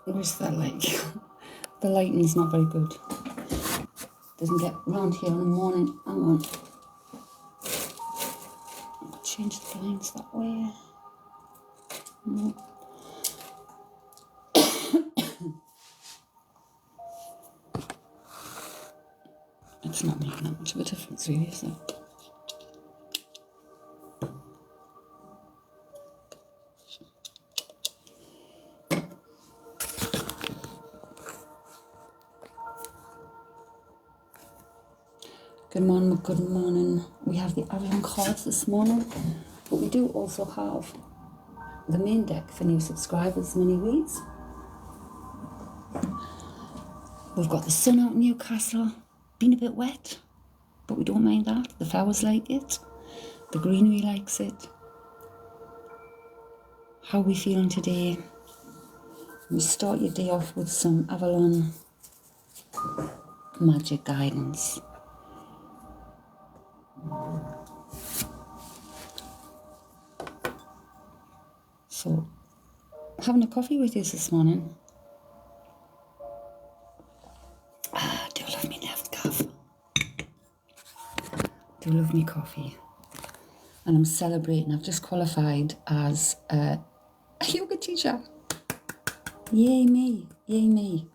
Where's that light? The lighting's not very good. Doesn't get round here in the morning. Hang on. Change the blinds that way. No. It's not making that much of a difference, really, is it? Good morning, good morning. We have the and cards this morning, but we do also have the main deck for new subscribers, mini reads. We've got the sun out in Newcastle, been a bit wet, but we don't mind that. The flowers like it, the greenery likes it. How are we feeling today? We start your day off with some Avalon magic guidance. So, having a coffee with you this morning. I do love me Nescafe. Do love me coffee. And I'm celebrating. I've just qualified as a yoga teacher. Yay me, yay me.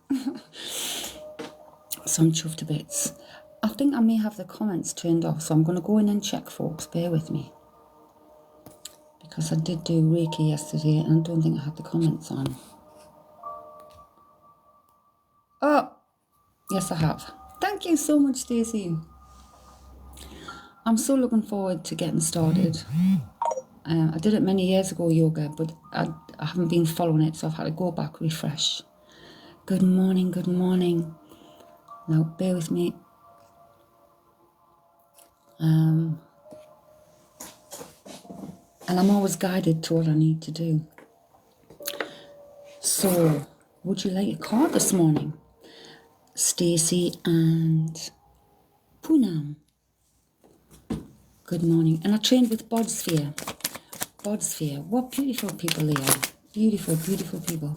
So I'm chuffed to bits. I think I may have the comments turned off, so I'm going to go in and check, folks. Bear with me. Because I did do Reiki yesterday and I don't think I had the comments on. Oh, yes I have. Thank you so much, Stacey. I'm so looking forward to getting started. I did it many years ago, yoga, but I haven't been following it, so I've had to go back, refresh. Good morning, good morning. Now, bear with me. And I'm always guided to what I need to do. So, would you like a card this morning? Stacey and Poonam. Good morning. And I trained with Bodsphere. Bodsphere. What beautiful people they are. Beautiful, beautiful people.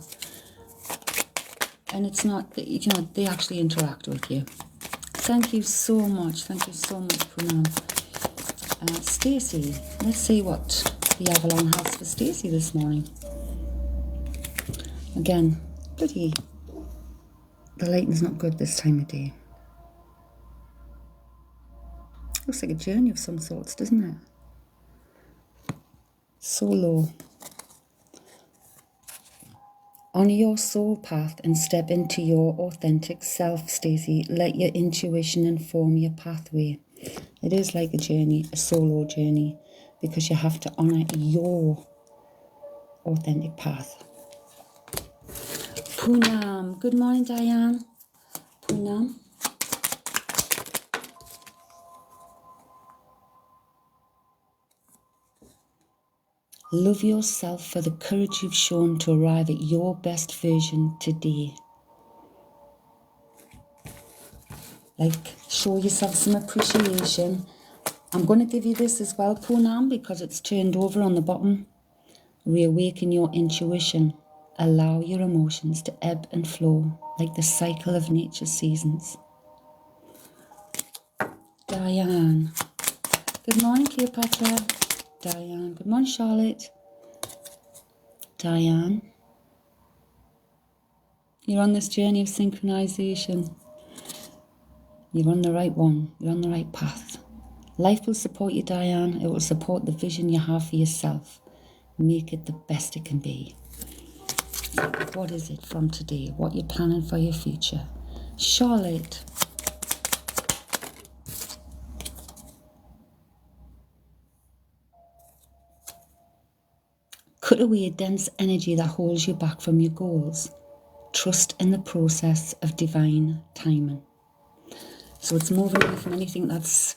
And it's not, you know, they actually interact with you. Thank you so much. Thank you so much, Poonam. Stacey, let's see what the Avalon has for Stacey this morning. Again, the lighting's not good this time of day. Looks like a journey of some sorts, doesn't it? So low. Honor your soul path and step into your authentic self, Stacey. Let your intuition inform your pathway. It is like a journey, a solo journey, because you have to honor your authentic path. Poonam. Good morning, Diane. Poonam. Love yourself for the courage you've shown to arrive at your best version today. Like, show yourself some appreciation. I'm going to give you this as well, Poonam, because it's turned over on the bottom. Reawaken your intuition. Allow your emotions to ebb and flow like the cycle of nature's seasons. Diane. Good morning, Cleopatra. Diane. Good morning, Charlotte. Diane. You're on this journey of synchronization. You're on the right one. You're on the right path. Life will support you, Diane. It will support the vision you have for yourself. Make it the best it can be. What is it from today? What you're planning for your future? Charlotte. Cut away a dense energy that holds you back from your goals. Trust in the process of divine timing. So it's moving away from anything that's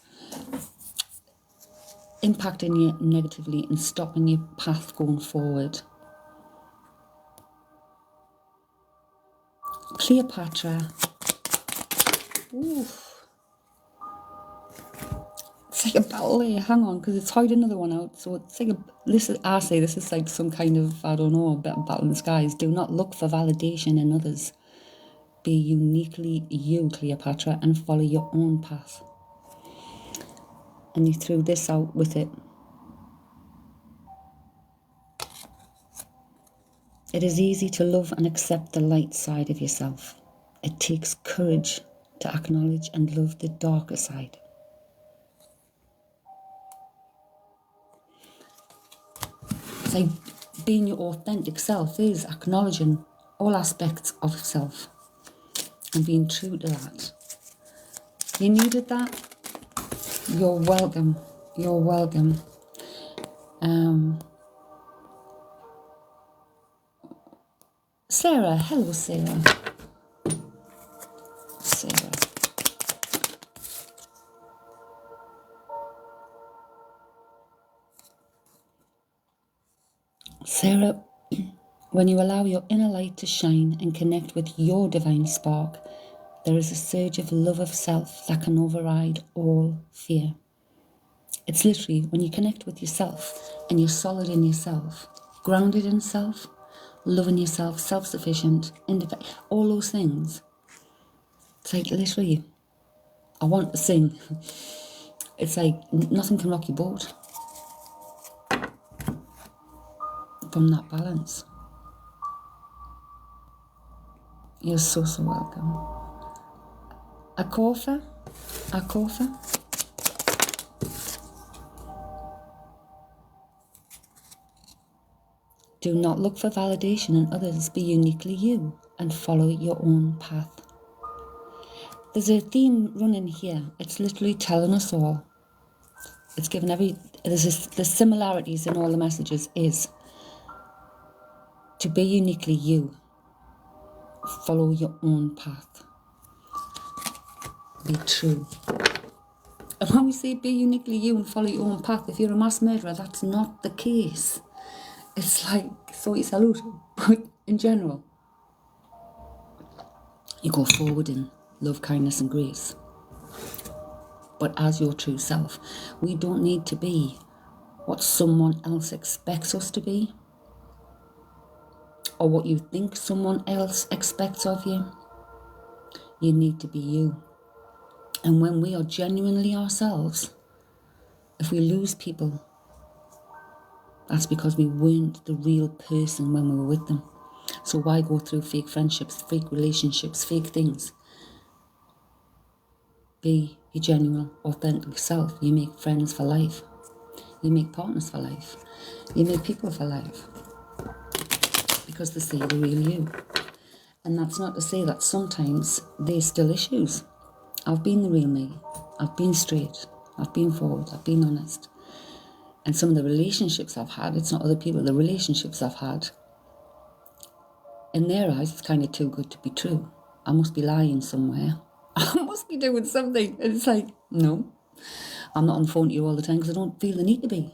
impacting you negatively and stopping your path going forward. Cleopatra. Ooh. It's like a battle there. Hang on, because it's hide another one out. So it's like I say this is like some kind of, I don't know, a bit of battle in the skies. Do not look for validation in others. Be uniquely you, Cleopatra, and follow your own path. And you threw this out with it. It is easy to love and accept the light side of yourself. It takes courage to acknowledge and love the darker side. It's like being your authentic self is acknowledging all aspects of self and being true to that. You needed that? You're welcome. You're welcome. Sarah, hello Sarah. Sarah. Sarah, when you allow your inner light to shine and connect with your divine spark, there is a surge of love of self that can override all fear. It's literally when you connect with yourself and you're solid in yourself, grounded in self, loving yourself, self-sufficient, independent, all those things. It's like literally, I want to sing. It's like nothing can rock your boat from that balance. You're so, so welcome. Akofa. Do not look for validation in others. Be uniquely you and follow your own path. There's a theme running here. It's literally telling us all. It's given the similarities in all the messages is to be uniquely you. Follow your own path. Be true. And when we say be uniquely you and follow your own path, if you're a mass murderer, that's not the case. It's like, soy salute, but in general, you go forward in love, kindness and grace. But as your true self, we don't need to be what someone else expects us to be or what you think someone else expects of you. You need to be you. And when we are genuinely ourselves, if we lose people, that's because we weren't the real person when we were with them. So why go through fake friendships, fake relationships, fake things? Be your genuine, authentic self. You make friends for life. You make partners for life. You make people for life. Because they see the real you. And that's not to say that sometimes there's still issues. I've been the real me. I've been straight. I've been forward. I've been honest. And some of the relationships I've had, it's not other people, the relationships I've had, in their eyes, it's kind of too good to be true. I must be lying somewhere. I must be doing something. And it's like, no, I'm not on the phone to you all the time because I don't feel the need to be.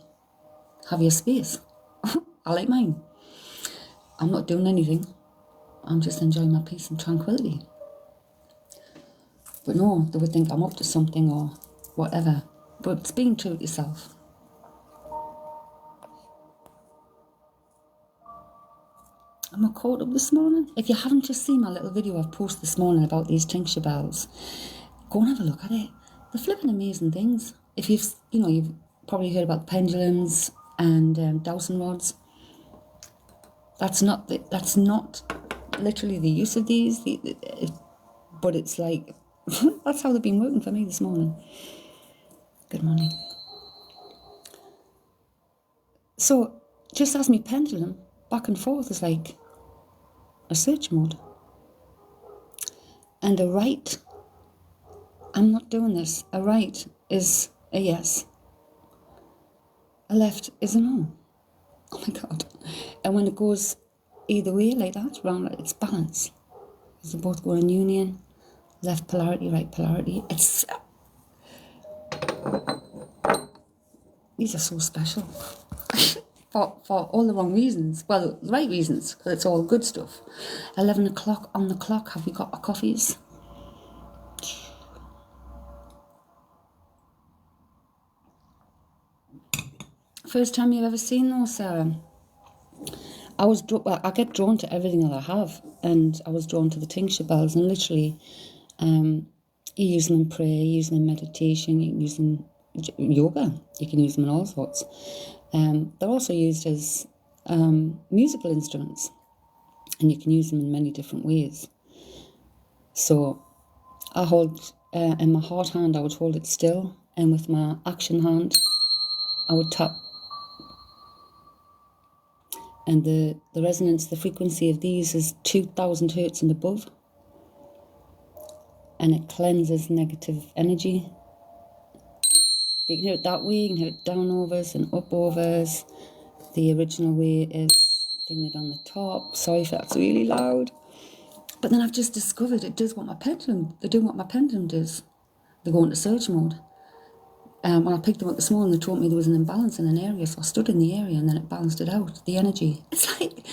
Have your space. I like mine. I'm not doing anything. I'm just enjoying my peace and tranquility. But no, they would think I'm up to something or whatever. But it's being true to yourself. Am I caught up this morning? If you haven't just seen my little video I've posted this morning about these tincture bells, go and have a look at it. They're flipping amazing things. If you've probably heard about pendulums and dowsing rods. That's not literally the use of these, but it's like, that's how they've been working for me this morning. Good morning. So, just as me pendulum, back and forth is like a search mode. And a right, I'm not doing this. A right is a yes. A left is a no. Oh my God. And when it goes either way like that, round, it's balance. Because they both go in union, left polarity, right polarity. These are so special. for all the wrong reasons. Well, the right reasons, because it's all good stuff. 11 o'clock on the clock. Have we got our coffees? First time you've ever seen those, Sarah? I get drawn to everything that I have, and I was drawn to the tincture bells, and literally, you use them in prayer, you use them in meditation, you can use them in yoga, you can use them in all sorts. They're also used as musical instruments, and you can use them in many different ways. So I hold, in my heart hand, I would hold it still, and with my action hand, I would tap. And the resonance, the frequency of these is 2000 hertz and above. And it cleanses negative energy. You can hear it that way, you can hear it down overs and up overs. The original way is doing it on the top. Sorry if that's really loud. But then I've just discovered it does what my pendulum, they do what my pendulum does. They go into surge mode. When I picked them up this morning, they told me there was an imbalance in an area, so I stood in the area and then it balanced it out, the energy. It's like,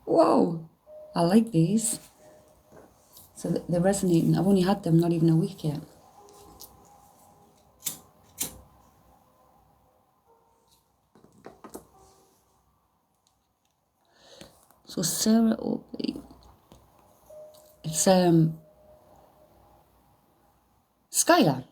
whoa, I like these. So they're resonating. I've only had them not even a week yet. So Sarah Oakley, it's Skylar. Skylar.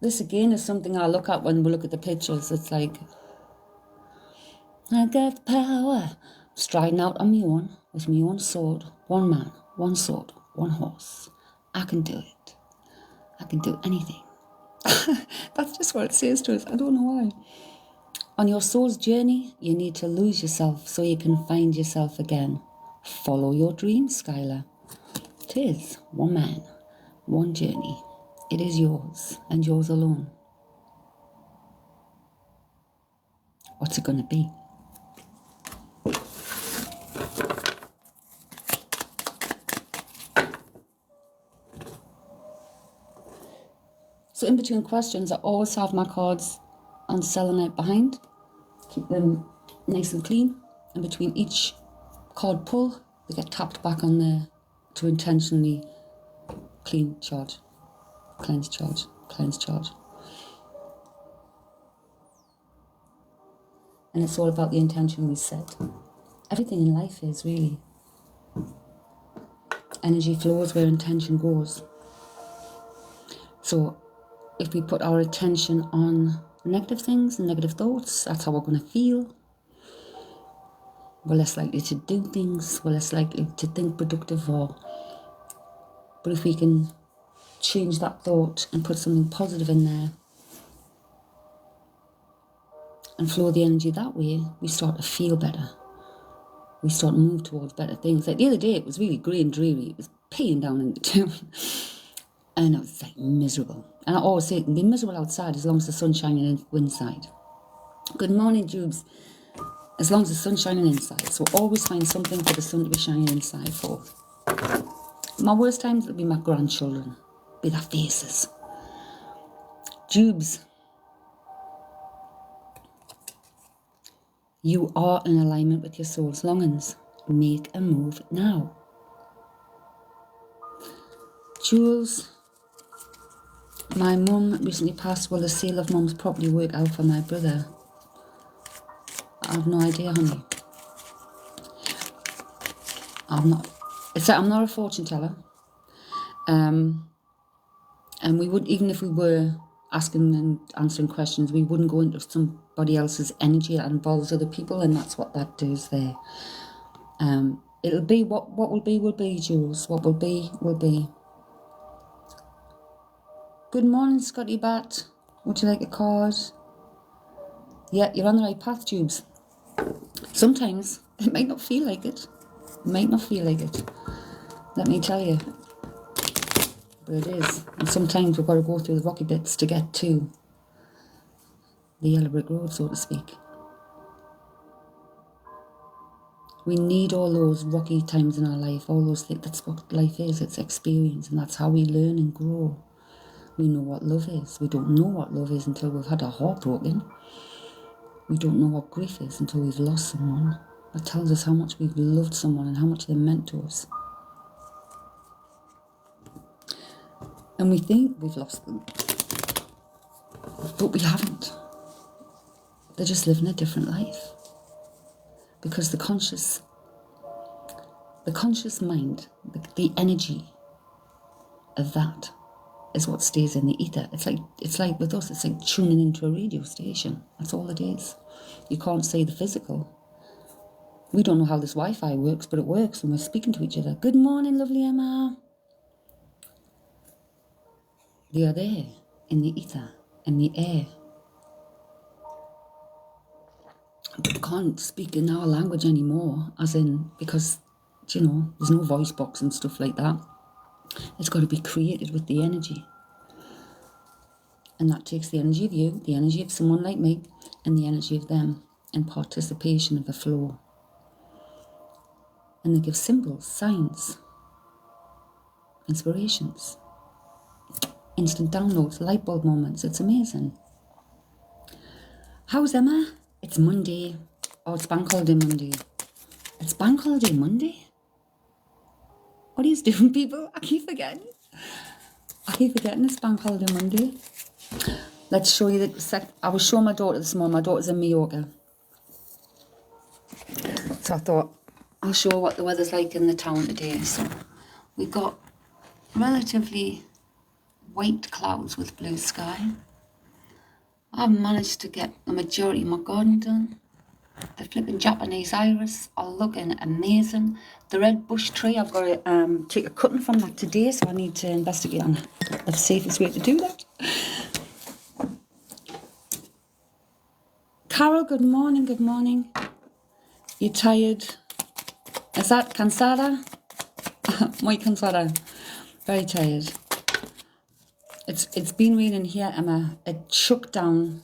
This again is something I look at when we look at the pictures. It's like, I got the power, striding out on me own, with me own sword, one man, one sword, one horse. I can do it. I can do anything. That's just what it says to us. I don't know why. On your soul's journey, you need to lose yourself so you can find yourself again. Follow your dreams, Skylar. It is one man, one journey. It is yours and yours alone. What's it going to be? So in between questions, I always have my cards on selenite behind. Keep them nice and clean. And between each card pull, they get tapped back on there to intentionally clean charge. Cleanse charge. Cleanse charge. And it's all about the intention we set. Everything in life is really. Energy flows where intention goes. So if we put our attention on negative things and negative thoughts, that's how we're going to feel. We're less likely to do things. We're less likely to think productive. But if we can change that thought and put something positive in there and flow the energy that way, we start to feel better. We start to move towards better things. Like the other day, it was really grey and dreary. It was peeing down in the town. And it was like miserable. And I always say it can be miserable outside as long as the sun's shining inside. Good morning, Jubes. As long as the sun's shining inside. So always find something for the sun to be shining inside for. My worst times will be my grandchildren. Be their faces. Jubes. You are in alignment with your soul's longings. Make a move now. Jules. My mum recently passed. Will the sale of mum's property work out for my brother? I have no idea, honey. I'm not a fortune teller. And we would, even if we were asking and answering questions, we wouldn't go into somebody else's energy that involves other people, and that's what that does there. It'll be what will be, Jules. What will be, will be. Good morning, Scotty Bat. Would you like a card? Yeah, you're on the right path, Jubes. Sometimes it might not feel like it. Let me tell you. But it is. And sometimes we've got to go through the rocky bits to get to the yellow brick road, so to speak. We need all those rocky times in our life, all those things. That's what life is. It's experience, and that's how we learn and grow. We know what love is. We don't know what love is until we've had our heart broken. We don't know what grief is until we've lost someone. That tells us how much we've loved someone and how much they meant to us. And we think we've lost them, but we haven't. They're just living a different life. Because the conscious mind, the energy of that is what stays in the ether. It's like with us, it's like tuning into a radio station. That's all it is. You can't say the physical. We don't know how this Wi-Fi works, but it works when we're speaking to each other. Good morning, lovely Emma. They are there in the ether, in the air. But we can't speak in our language anymore, as in, because, you know, there's no voice box and stuff like that. It's got to be created with the energy. And that takes the energy of you, the energy of someone like me, and the energy of them in participation of the flow. And they give symbols, signs, inspirations, instant downloads, light bulb moments. It's amazing. How's Emma? It's Monday. Oh, it's Bank Holiday Monday. It's Bank Holiday Monday? What are you doing, people? I keep forgetting it's Bank Holiday Monday. Let's show you that. I was showing my daughter this morning. My daughter's in Mallorca. So I thought, I'll show her what the weather's like in the town today. So we've got relatively white clouds with blue sky. I've managed to get the majority of my garden done. The flipping Japanese iris are looking amazing. The red bush tree, I've got to take a cutting from that today, so I need to investigate on the safest way to do that. Carol, good morning, good morning. You tired? Is that cansada? Muy cansada. Very tired. It's been raining here, Emma. It shook down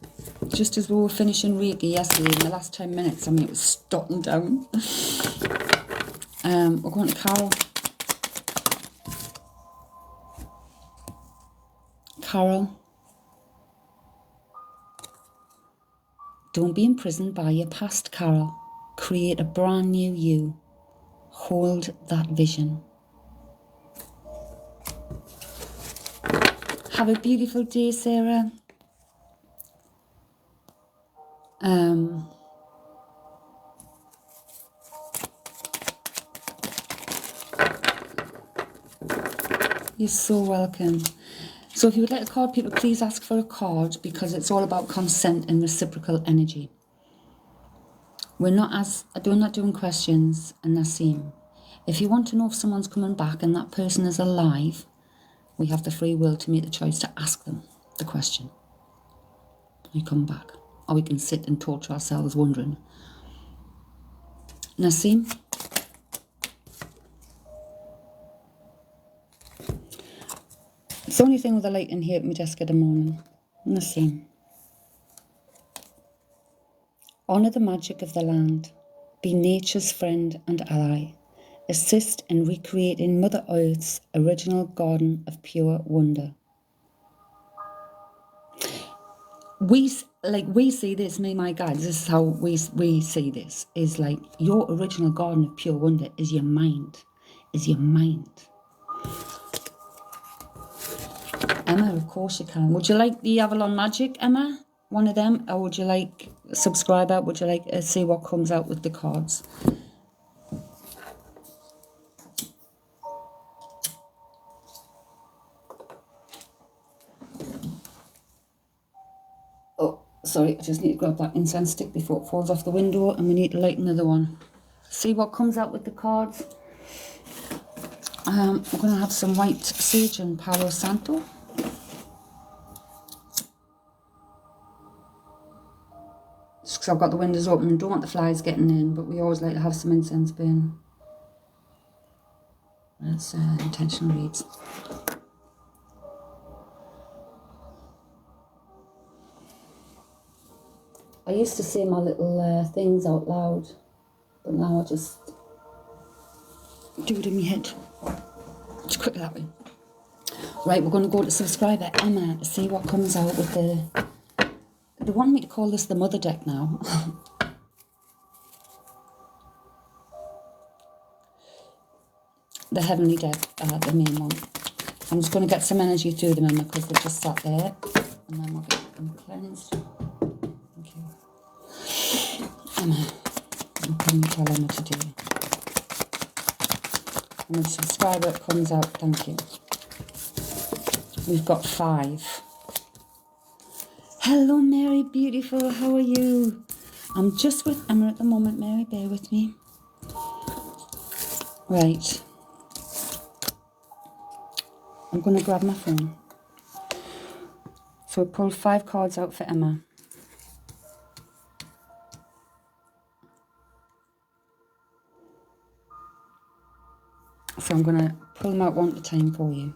just as we were finishing Reiki yesterday in the last 10 minutes. I mean, it was starting down. We're going to Carol. Carol, don't be imprisoned by your past, Carol. Create a brand new you. Hold that vision. Have a beautiful day, Sarah. You're so welcome. So if you would like a card, people, please ask for a card, because it's all about consent and reciprocal energy. We're not doing questions and Nassim. If you want to know if someone's coming back and that person is alive, we have the free will to make the choice to ask them the question. You come back. Or we can sit and torture ourselves wondering. Nassim? It's the only thing with the light in here at my desk at the morning. Nassim. Honour the magic of the land. Be nature's friend and ally. Assist in recreating Mother Earth's original garden of pure wonder. We see this, me and my guides, this is how we see this, is like your original garden of pure wonder is your mind. Emma, of course you can. Would you like the Avalon Magic, Emma? One of them? Or would you like a subscriber? Would you like to see what comes out with the cards? Oh, sorry, I just need to grab that incense stick before it falls off the window, and we need to light another one. See what comes out with the cards. We're going to have some white sage and Palo Santo. Just because I've got the windows open and don't want the flies getting in, but we always like to have some incense burning. That's intentional reads. I used to say my little things out loud, but now I just do it in my head. It's quicker that way. Right, we're going to go to subscriber Emma to see what comes out with They want me to call this the mother deck now. The heavenly deck, the main one. I'm just going to get some energy through them, Emma, because they've just sat there. And then we'll get them cleansed. Thank you. Emma, what can you tell Emma to do? And the subscriber comes out, thank you. We've got 5. Hello, Mary, beautiful, how are you? I'm just with Emma at the moment, Mary, bear with me. Right. I'm going to grab my phone. So I pulled 5 cards out for Emma. So I'm going to pull them out one at a time for you.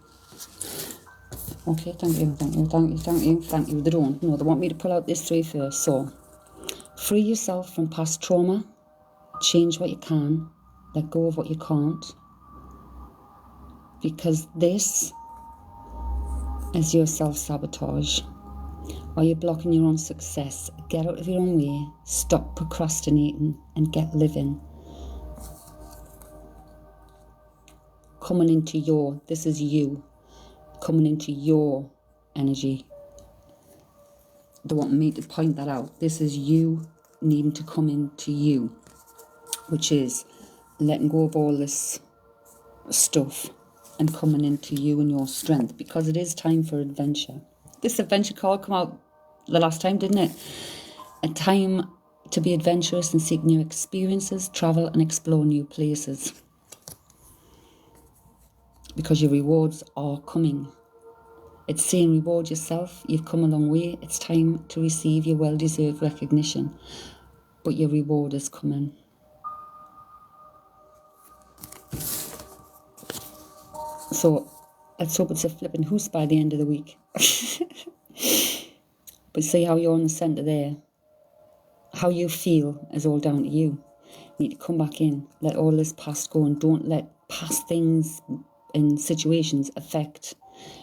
Okay, thank you, thank you, thank you, thank you, thank you. They don't. No, they want me to pull out this 3 first. So, free yourself from past trauma. Change what you can. Let go of what you can't. Because this is your self-sabotage. Are you blocking your own success? Get out of your own way. Stop procrastinating and get living. Coming into your, this is you. Coming into your energy. They want me to point that out. This is you needing to come into you, which is letting go of all this stuff and coming into you and your strength, because it is time for adventure. This adventure card came out the last time, didn't it? A time to be adventurous and seek new experiences, travel and explore new places. Because your rewards are coming. It's saying reward yourself. You've come a long way. It's time to receive your well-deserved recognition. But your reward is coming. So let's hope it's a flipping hoose by the end of the week. But see how you're in the centre there. How you feel is all down to you. You need to come back in. Let all this past go, and don't let past things and situations affect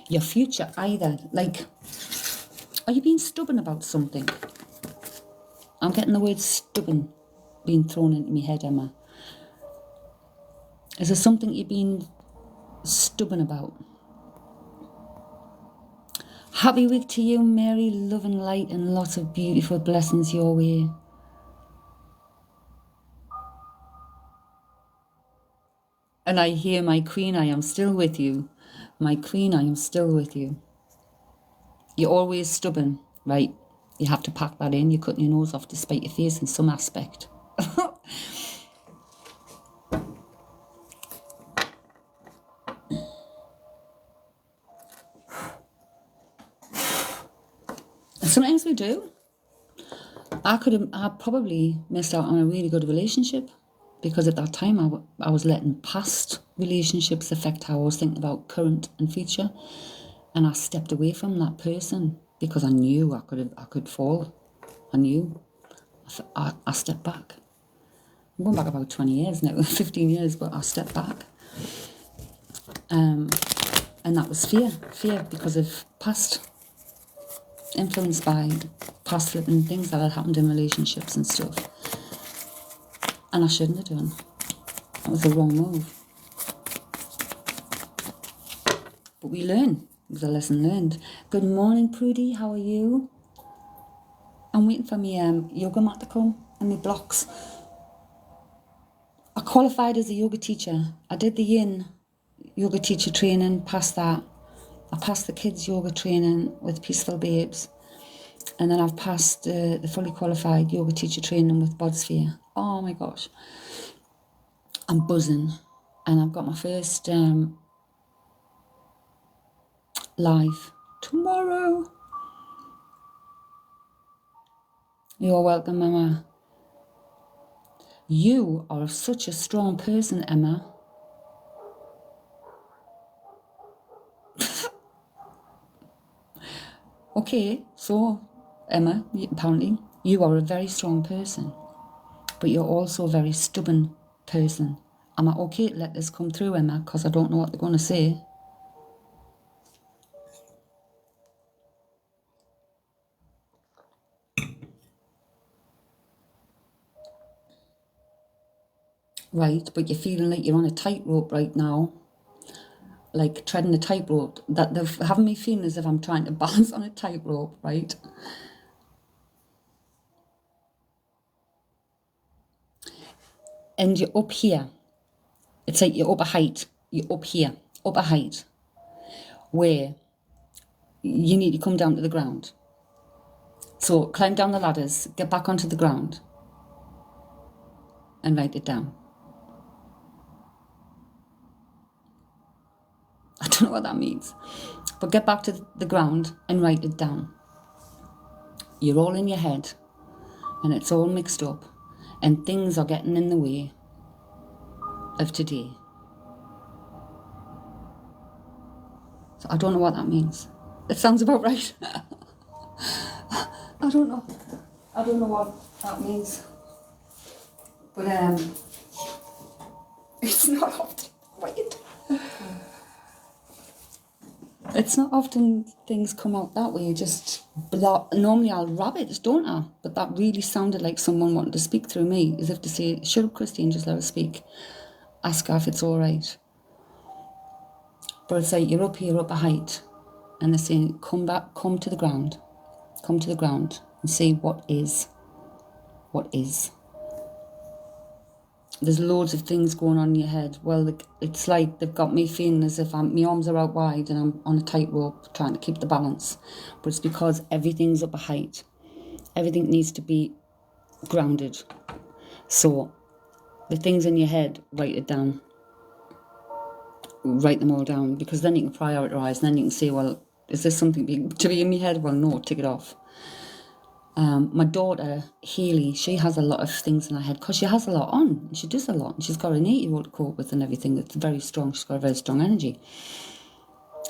your future either. Like, are you being stubborn about something? I'm getting the word stubborn being thrown into my head, Emma. Is there something you're being stubborn about? Happy week to you, Mary. Love and light and lots of beautiful blessings your way. And I hear, my queen, I am still with you. My queen, I am still with you. You're always stubborn, right? You have to pack that in. You're cutting your nose off to spite your face in some aspect. And sometimes we do. I probably missed out on a really good relationship because at that time I was letting past relationships affect how I was thinking about current and future. And I stepped away from that person because I knew I could fall. I knew. I stepped back. I'm going back about 20 years now, 15 years, but I stepped back. And that was fear because of past, influenced by past flipping things that had happened in relationships and stuff. And I shouldn't have done. That was the wrong move. But we learn. It was a lesson learned. Good morning, Prudy. How are you? I'm waiting for my yoga mat to come and my blocks. I qualified as a yoga teacher. I did the yin yoga teacher training, passed that. I passed the kids yoga training with Peaceful Babes. And then I've passed the fully qualified yoga teacher training with Bodsphere. Oh my gosh. I'm buzzing. And I've got my first live tomorrow. You're welcome, Emma. You are such a strong person, Emma. Okay, so, Emma, apparently, you are a very strong person, but you're also a very stubborn person. Am I okay to let this come through, Emma? Because I don't know what they're going to say. right? But you're feeling like you're on a tightrope right now, like treading a tightrope. That they're having me feeling as if I'm trying to balance on a tightrope, right? And you're up here. It's like you're up a height. You're up here, up a height, where you need to come down to the ground. So climb down the ladders, get back onto the ground, and write it down. I don't know what that means, but get back to the ground and write it down. You're all in your head, and it's all mixed up, and things are getting in the way of today. So I don't know what that means. It sounds about right. I don't know. I don't know what that means. But it's not often. Wait. It's not often things come out that way. Just normally I'll rabbit, don't I? But that really sounded like someone wanted to speak through me, as if to say, "Shut up, Christine, just let her speak. Ask her if it's all right." But it's like you're up here, up a height, and they're saying, "Come back, come to the ground, and see what is. What is." There's loads of things going on in your head. Well, it's like they've got me feeling as if my arms are out wide and I'm on a tightrope trying to keep the balance. But it's because everything's up a height. Everything needs to be grounded. So the things in your head, write it down. Write them all down, because then you can prioritise, and then you can say, well, is this something to be in my head? Well, no, tick it off. My daughter, Hayley, she has a lot of things in her head because she has a lot on. And she does a lot. And she's got an 8-year-old to cope with and everything that's very strong. She's got a very strong energy.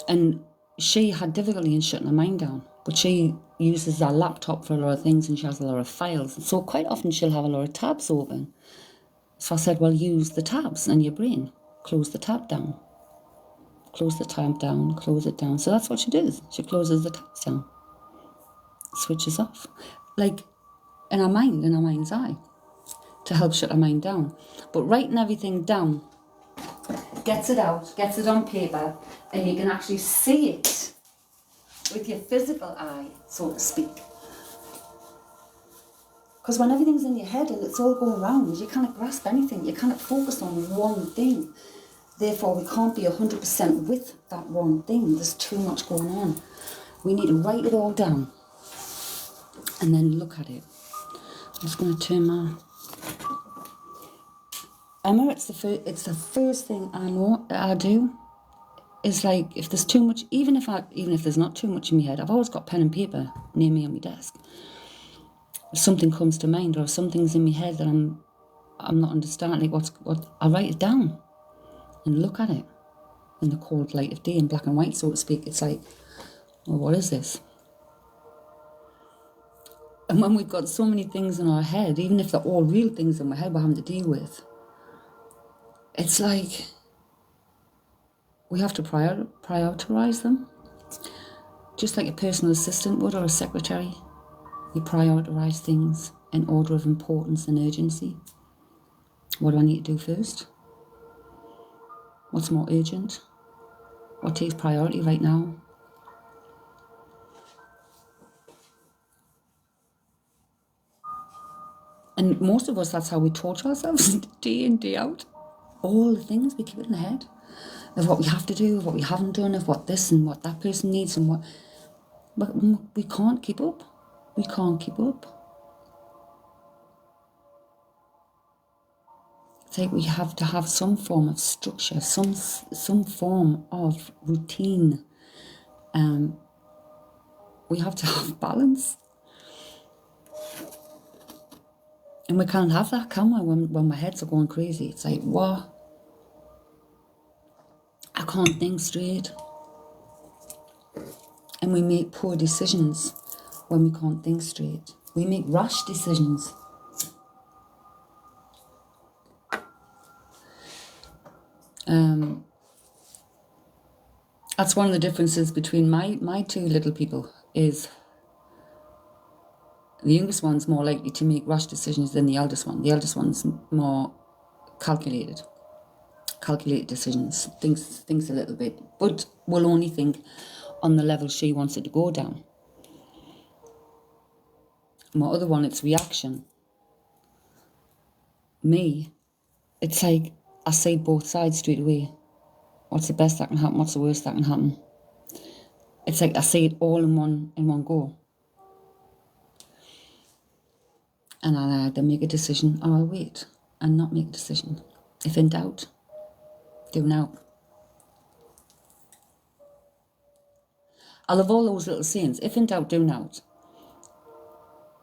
And she had difficulty in shutting her mind down. But she uses her laptop for a lot of things, and she has a lot of files. So quite often she'll have a lot of tabs open. So I said, well, use the tabs in your brain. Close the tab down. Close the tab down, close it down. So that's what she does. She closes the tabs down. Switches off, like in our mind's eye, to help shut our mind down. But writing everything down gets it out, gets it on paper, and you can actually see it with your physical eye, so to speak. Because when everything's in your head and it's all going around, you can't grasp anything, you can't focus on one thing. Therefore, we can't be 100% with that one thing. There's too much going on. We need to write it all down and then look at it. I'm just going to turn my... Emma, it's the first thing I do. It's like, if there's too much, even if there's not too much in my head, I've always got pen and paper near me on my desk. If something comes to mind, or if something's in my head that I'm not understanding, what I write it down and look at it in the cold light of day, in black and white, so to speak. It's like, well, what is this? And when we've got so many things in our head, even if they're all real things in our head we're having to deal with, it's like we have to prioritise them. Just like a personal assistant would, or a secretary. You prioritise things in order of importance and urgency. What do I need to do first? What's more urgent? What takes priority right now? And most of us, that's how we torture ourselves day in, day out. All the things we keep it in the head of what we have to do, of what we haven't done, of what this and what that person needs, and what. But we can't keep up. We can't keep up. It's like we have to have some form of structure, some form of routine. We have to have balance. And we can't have that, can we, when my heads are going crazy? It's like, what? I can't think straight. And we make poor decisions when we can't think straight. We make rash decisions. That's one of the differences between my two little people, is the youngest one's more likely to make rash decisions than the eldest one. The eldest one's more calculated decisions, thinks a little bit, but will only think on the level she wants it to go down. My other one, it's reaction. Me, it's like I see both sides straight away. What's the best that can happen? What's the worst that can happen? It's like I see it all in one go. And I either make a decision or I'll wait and not make a decision. If in doubt, do now. I love all those little sayings. If in doubt, do now.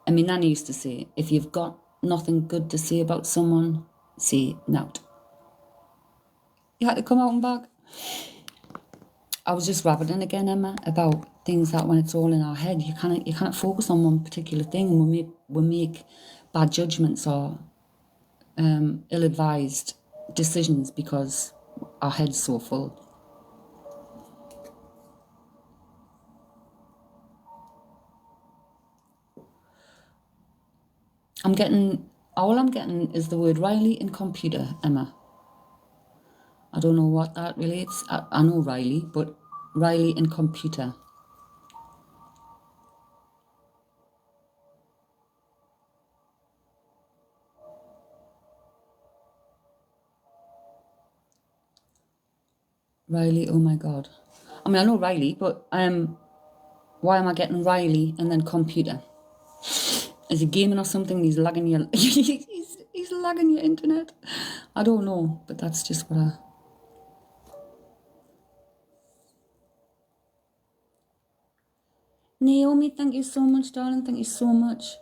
And my nanny used to say, if you've got nothing good to say about someone, say now. You had to come out and back. I was just rabbiting again, Emma, about things that when it's all in our head, you can't focus on one particular thing, and we make bad judgments or ill-advised decisions because our head's so full. All I'm getting is the word Riley in computer, Emma. I don't know what that relates. I know Riley, but Riley in computer. Riley, oh my God. I mean, I know Riley, but why am I getting Riley and then computer? Is he gaming or something? He's lagging your he's lagging your internet. I don't know, but that's just what I. Naomi, thank you so much, darling. Thank you so much.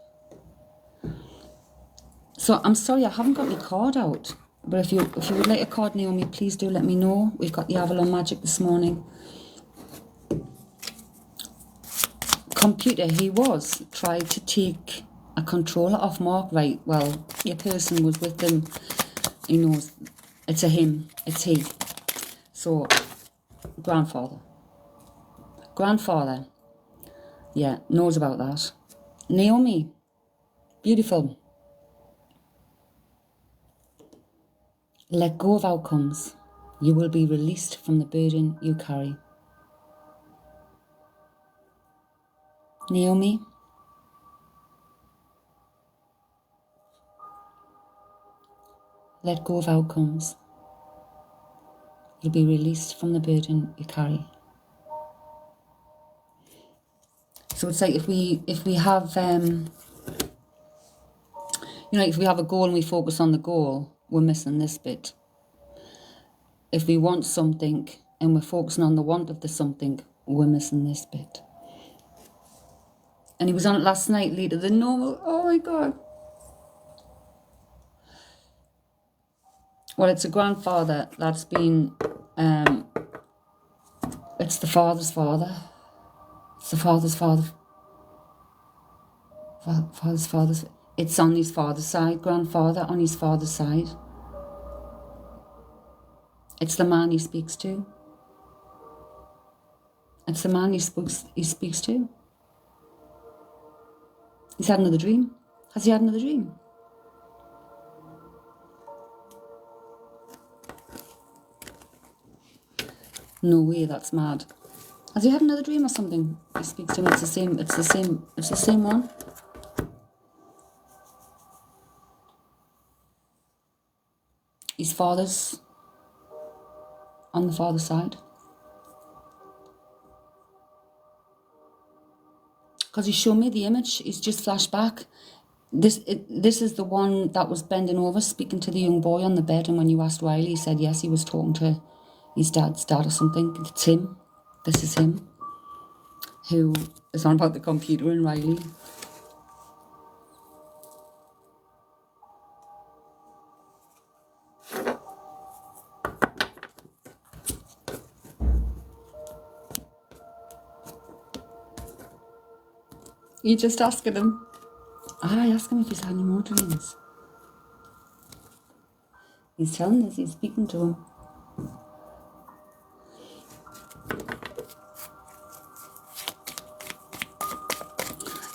So I'm sorry I haven't got your card out, but if you would like a card, Naomi, please do let me know. We've got the Avalon Magic this morning. Computer, he tried to take a controller off Mark. Right, well, your person was with him. He knows it's a him. It's he. So, grandfather, yeah, knows about that. Naomi, beautiful. Let go of outcomes. You will be released from the burden you carry. Naomi, let go of outcomes. You'll be released from the burden you carry. So it's like if we have if we have a goal and we focus on the goal, we're missing this bit. If we want something and we're focusing on the want of the something, we're missing this bit. And he was on it last night, later than normal. Oh my God. Well, it's a grandfather that's been, it's the father's father. It's the father's father. Father's. It's on his father's side, grandfather on his father's side. It's the man he speaks to. It's the man he speaks to. He's had another dream. Has he had another dream? No way, that's mad. Has he had another dream or something? He speaks to him. It's the same one. His father's on the father's side. Because he showed me the image, he's just flashed back. This is the one that was bending over, speaking to the young boy on the bed, and when you asked Riley, he said yes, he was talking to his dad's dad or something. It's him. This is him. Who is on about the computer and Riley. You just asking him. I ask him if he's had any more dreams. He's telling us, he's speaking to him.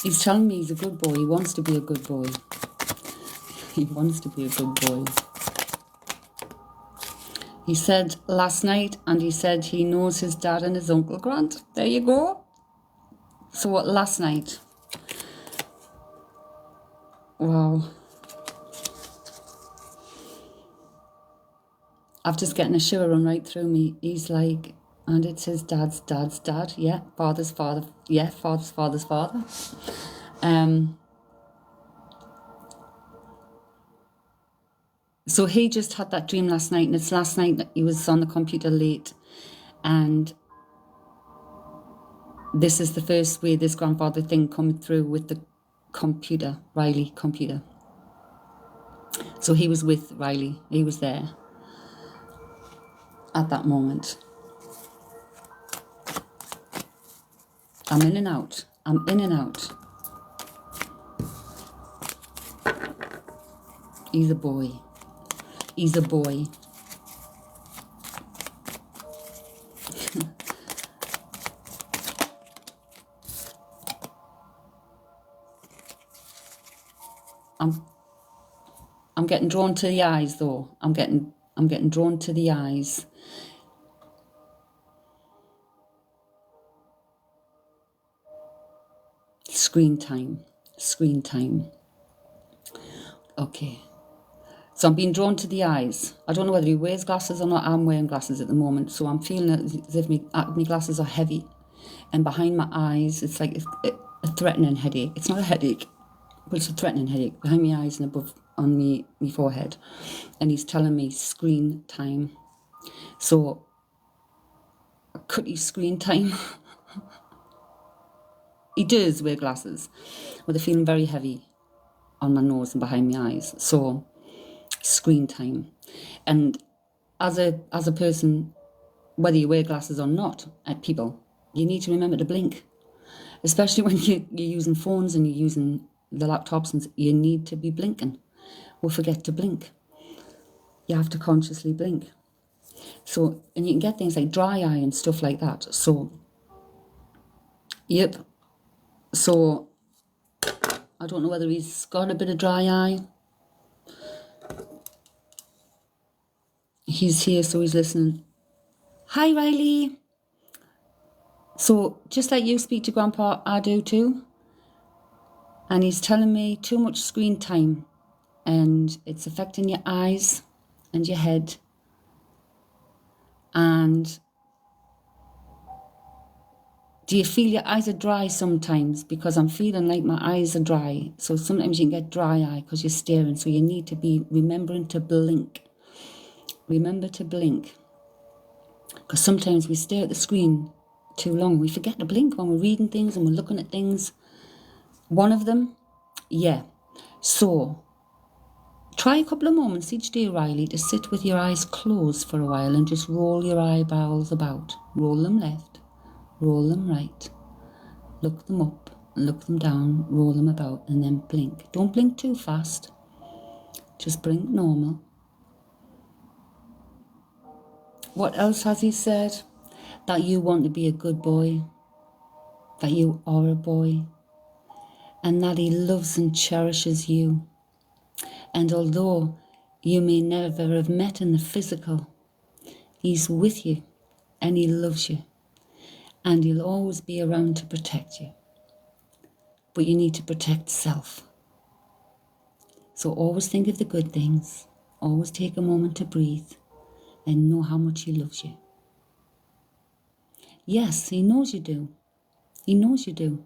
He's telling me he's a good boy. He wants to be a good boy. He wants to be a good boy. He said last night, and he said he knows his dad and his Uncle Grant. There you go. So last night. Wow. I've just getting a shiver run right through me. He's like, and it's his dad's dad. Yeah, father's father. Yeah, father's father. So he just had that dream last night, and it's last night that he was on the computer late, and this is the first way this grandfather thing coming through with the computer, Riley computer. So he was with Riley. He was there at that moment. I'm in and out. I'm in and out. He's a boy. He's a boy. I'm getting drawn to the eyes though. I'm getting drawn to the eyes. Screen time. Screen time. Okay. So I'm being drawn to the eyes. I don't know whether he wears glasses or not. I'm wearing glasses at the moment, so I'm feeling as if my glasses are heavy, and behind my eyes it's like a threatening headache. It's not a headache, but it's a threatening headache behind my eyes and above on my forehead. And he's telling me screen time. So could he screen time? He does wear glasses, but they're feeling very heavy on my nose and behind my eyes. So screen time. And as a person, whether you wear glasses or not, people, you need to remember to blink, especially when you're using phones and you're using the laptops, and you need to be blinking. We'll forget to blink. You have to consciously blink. So, and you can get things like dry eye and stuff like that. So, yep. So, I don't know whether he's got a bit of dry eye. He's here, so he's listening. Hi, Riley. So, just like you speak to Grandpa, I do too. And he's telling me too much screen time, and it's affecting your eyes and your head. And do you feel your eyes are dry sometimes? Because I'm feeling like my eyes are dry. So sometimes you can get dry eye because you're staring. So you need to be remembering to blink. Remember to blink. Because sometimes we stare at the screen too long. We forget to blink when we're reading things and we're looking at things. One of them, yeah. So try a couple of moments each day, Riley, to sit with your eyes closed for a while and just roll your eyeballs about. Roll them left, roll them right. Look them up, look them down, roll them about, and then blink. Don't blink too fast. Just blink normal. What else has he said? That you want to be a good boy, that you are a boy, and that he loves and cherishes you. And although you may never have met in the physical, he's with you and he loves you, and he'll always be around to protect you. But you need to protect self. So always think of the good things. Always take a moment to breathe and know how much he loves you. Yes, he knows you do. He knows you do.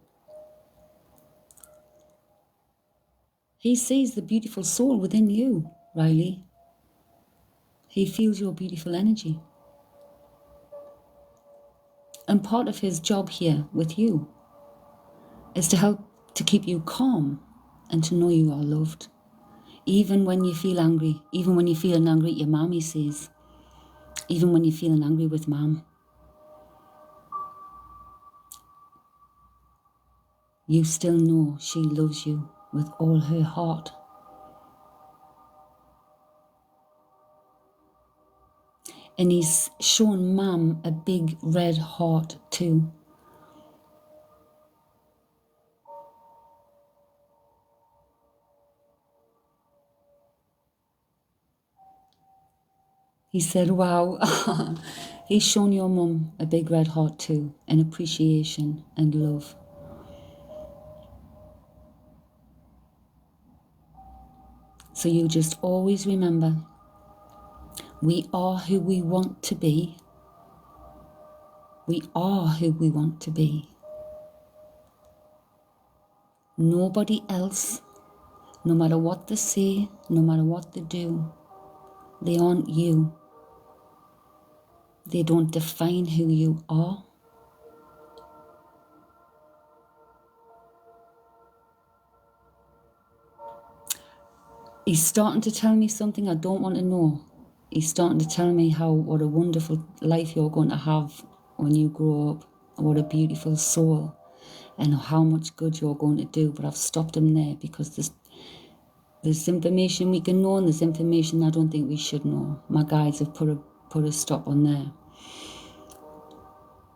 He sees the beautiful soul within you, Riley. He feels your beautiful energy. And part of his job here with you is to help to keep you calm and to know you are loved. Even when you feel angry, even when you're feeling angry at your mum, he says, even when you're feeling angry with mum, you still know she loves you with all her heart. And he's shown mum a big red heart too. He said, wow, he's shown your mum a big red heart too, and appreciation and love. So you just always remember, we are who we want to be. We are who we want to be. Nobody else, no matter what they say, no matter what they do, they aren't you. They don't define who you are. He's starting to tell me something I don't want to know. He's starting to tell me what a wonderful life you're going to have when you grow up, and what a beautiful soul, and how much good you're going to do. But I've stopped him there because there's information we can know and there's information I don't think we should know. My guides have put a stop on there.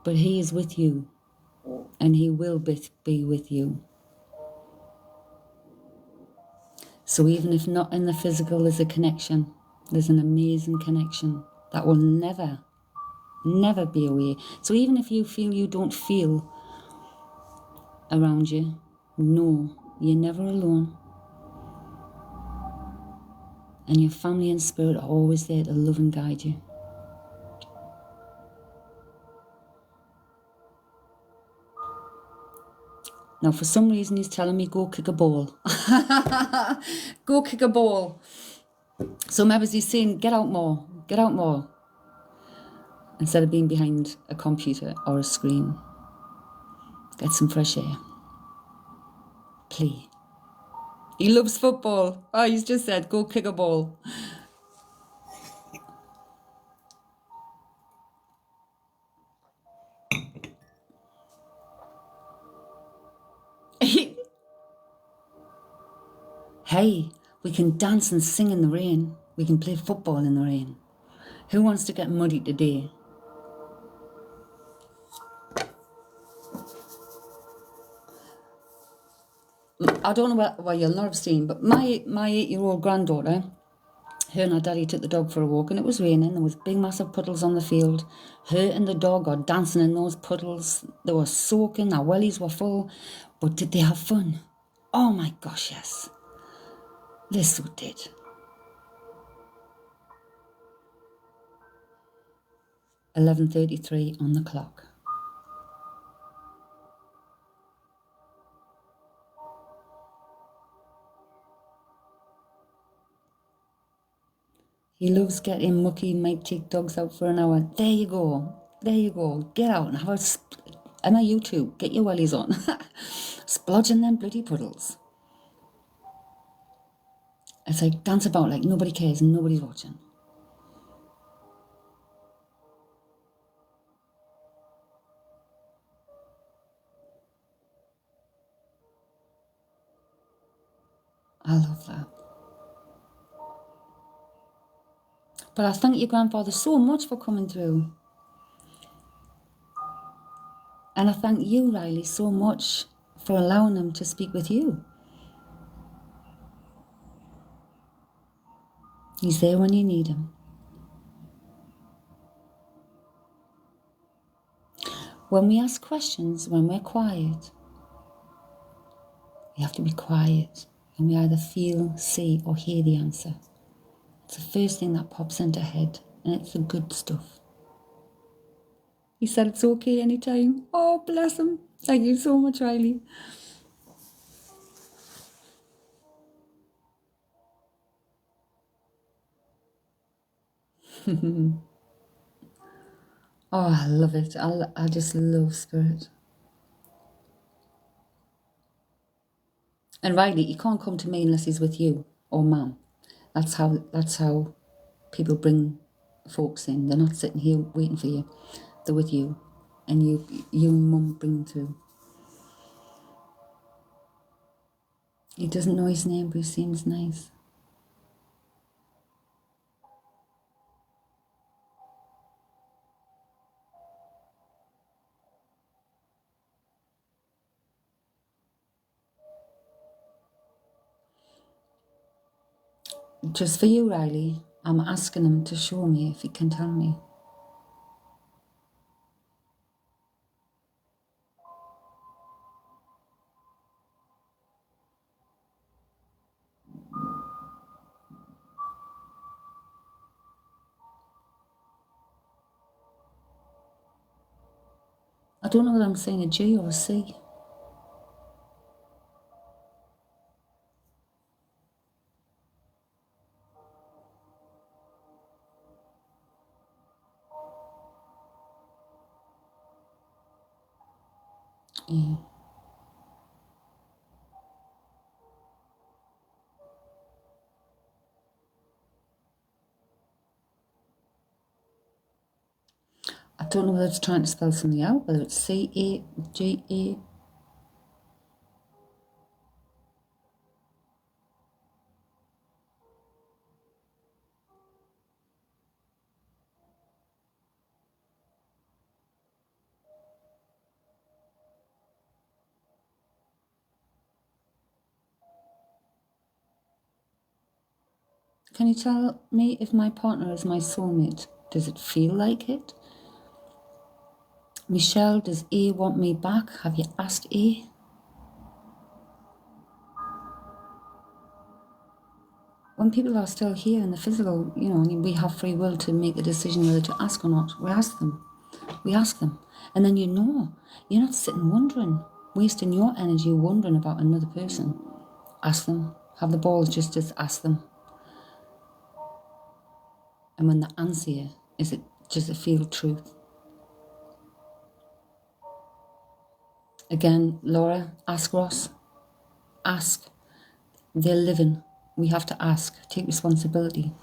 But he is with you, and he will be with you. So even if not in the physical, there's a connection. There's an amazing connection that will never be away. So even if you feel you don't feel around you, no, you're never alone. And your family and spirit are always there to love and guide you. Now, for some reason, he's telling me, go kick a ball. Go kick a ball. So maybe he's saying, get out more, instead of being behind a computer or a screen. Get some fresh air. Play. He loves football. Oh, he's just said, go kick a ball. Hey, we can dance and sing in the rain. We can play football in the rain. Who wants to get muddy today? I don't know what you'll not have seen, but my 8-year-old granddaughter, her and her daddy took the dog for a walk, and it was raining. There was big massive puddles on the field. Her and the dog are dancing in those puddles. They were soaking, their wellies were full. But did they have fun? Oh my gosh, yes. They so did. 11:33 on the clock. He loves getting mucky, might take dogs out for an hour. There you go. Get out and have a you too. Get your wellies on. Splodge in them bloody puddles. It's like dance about like nobody cares and nobody's watching. I love that. But I thank your grandfather so much for coming through. And I thank you, Riley, so much for allowing him to speak with you. He's there when you need him. When we ask questions, when we're quiet, we have to be quiet, and we either feel, see, or hear the answer. It's the first thing that pops into head, and it's the good stuff. He said it's okay anytime. Oh, bless him. Thank you so much, Riley. Oh, I love it. I just love spirit. And Riley, he can't come to me unless he's with you or Mum. That's how people bring folks in. They're not sitting here waiting for you. They're with you, and you and Mum bring them through. He doesn't know his name, but he seems nice. Just for you, Riley, I'm asking him to show me if he can tell me. I don't know whether I'm saying a G or a C. Yeah. I don't know whether it's trying to spell something out, whether it's C-A-G-A. Can you tell me if my partner is my soulmate? Does it feel like it? Michelle, does A want me back? Have you asked A? When people are still here in the physical, you know, we have free will to make the decision whether to ask or not. We ask them. We ask them. And then you know, you're not sitting wondering, wasting your energy wondering about another person. Ask them. Have the balls just ask them. And when they answer you, is it just a feel truth? Again, Laura, ask Ross. Ask. They're living. We have to ask. Take responsibility.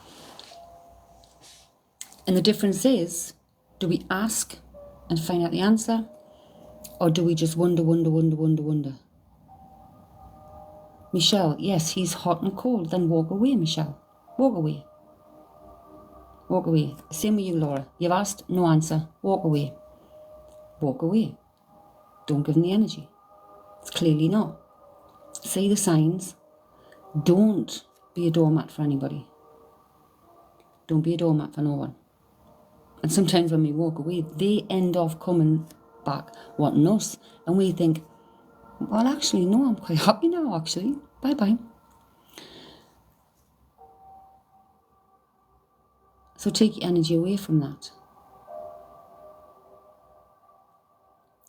And the difference is, do we ask and find out the answer? Or do we just wonder? Michelle, yes, he's hot and cold. Then walk away, Michelle. Walk away. Walk away. Same with you, Laura. You've asked, no answer. Walk away. Walk away. Don't give him the energy. It's clearly not. See the signs. Don't be a doormat for anybody. Don't be a doormat for no one. And sometimes when we walk away, they end off coming back wanting us. And we think, well, actually, no, I'm quite happy now, actually. Bye-bye. So take your energy away from that.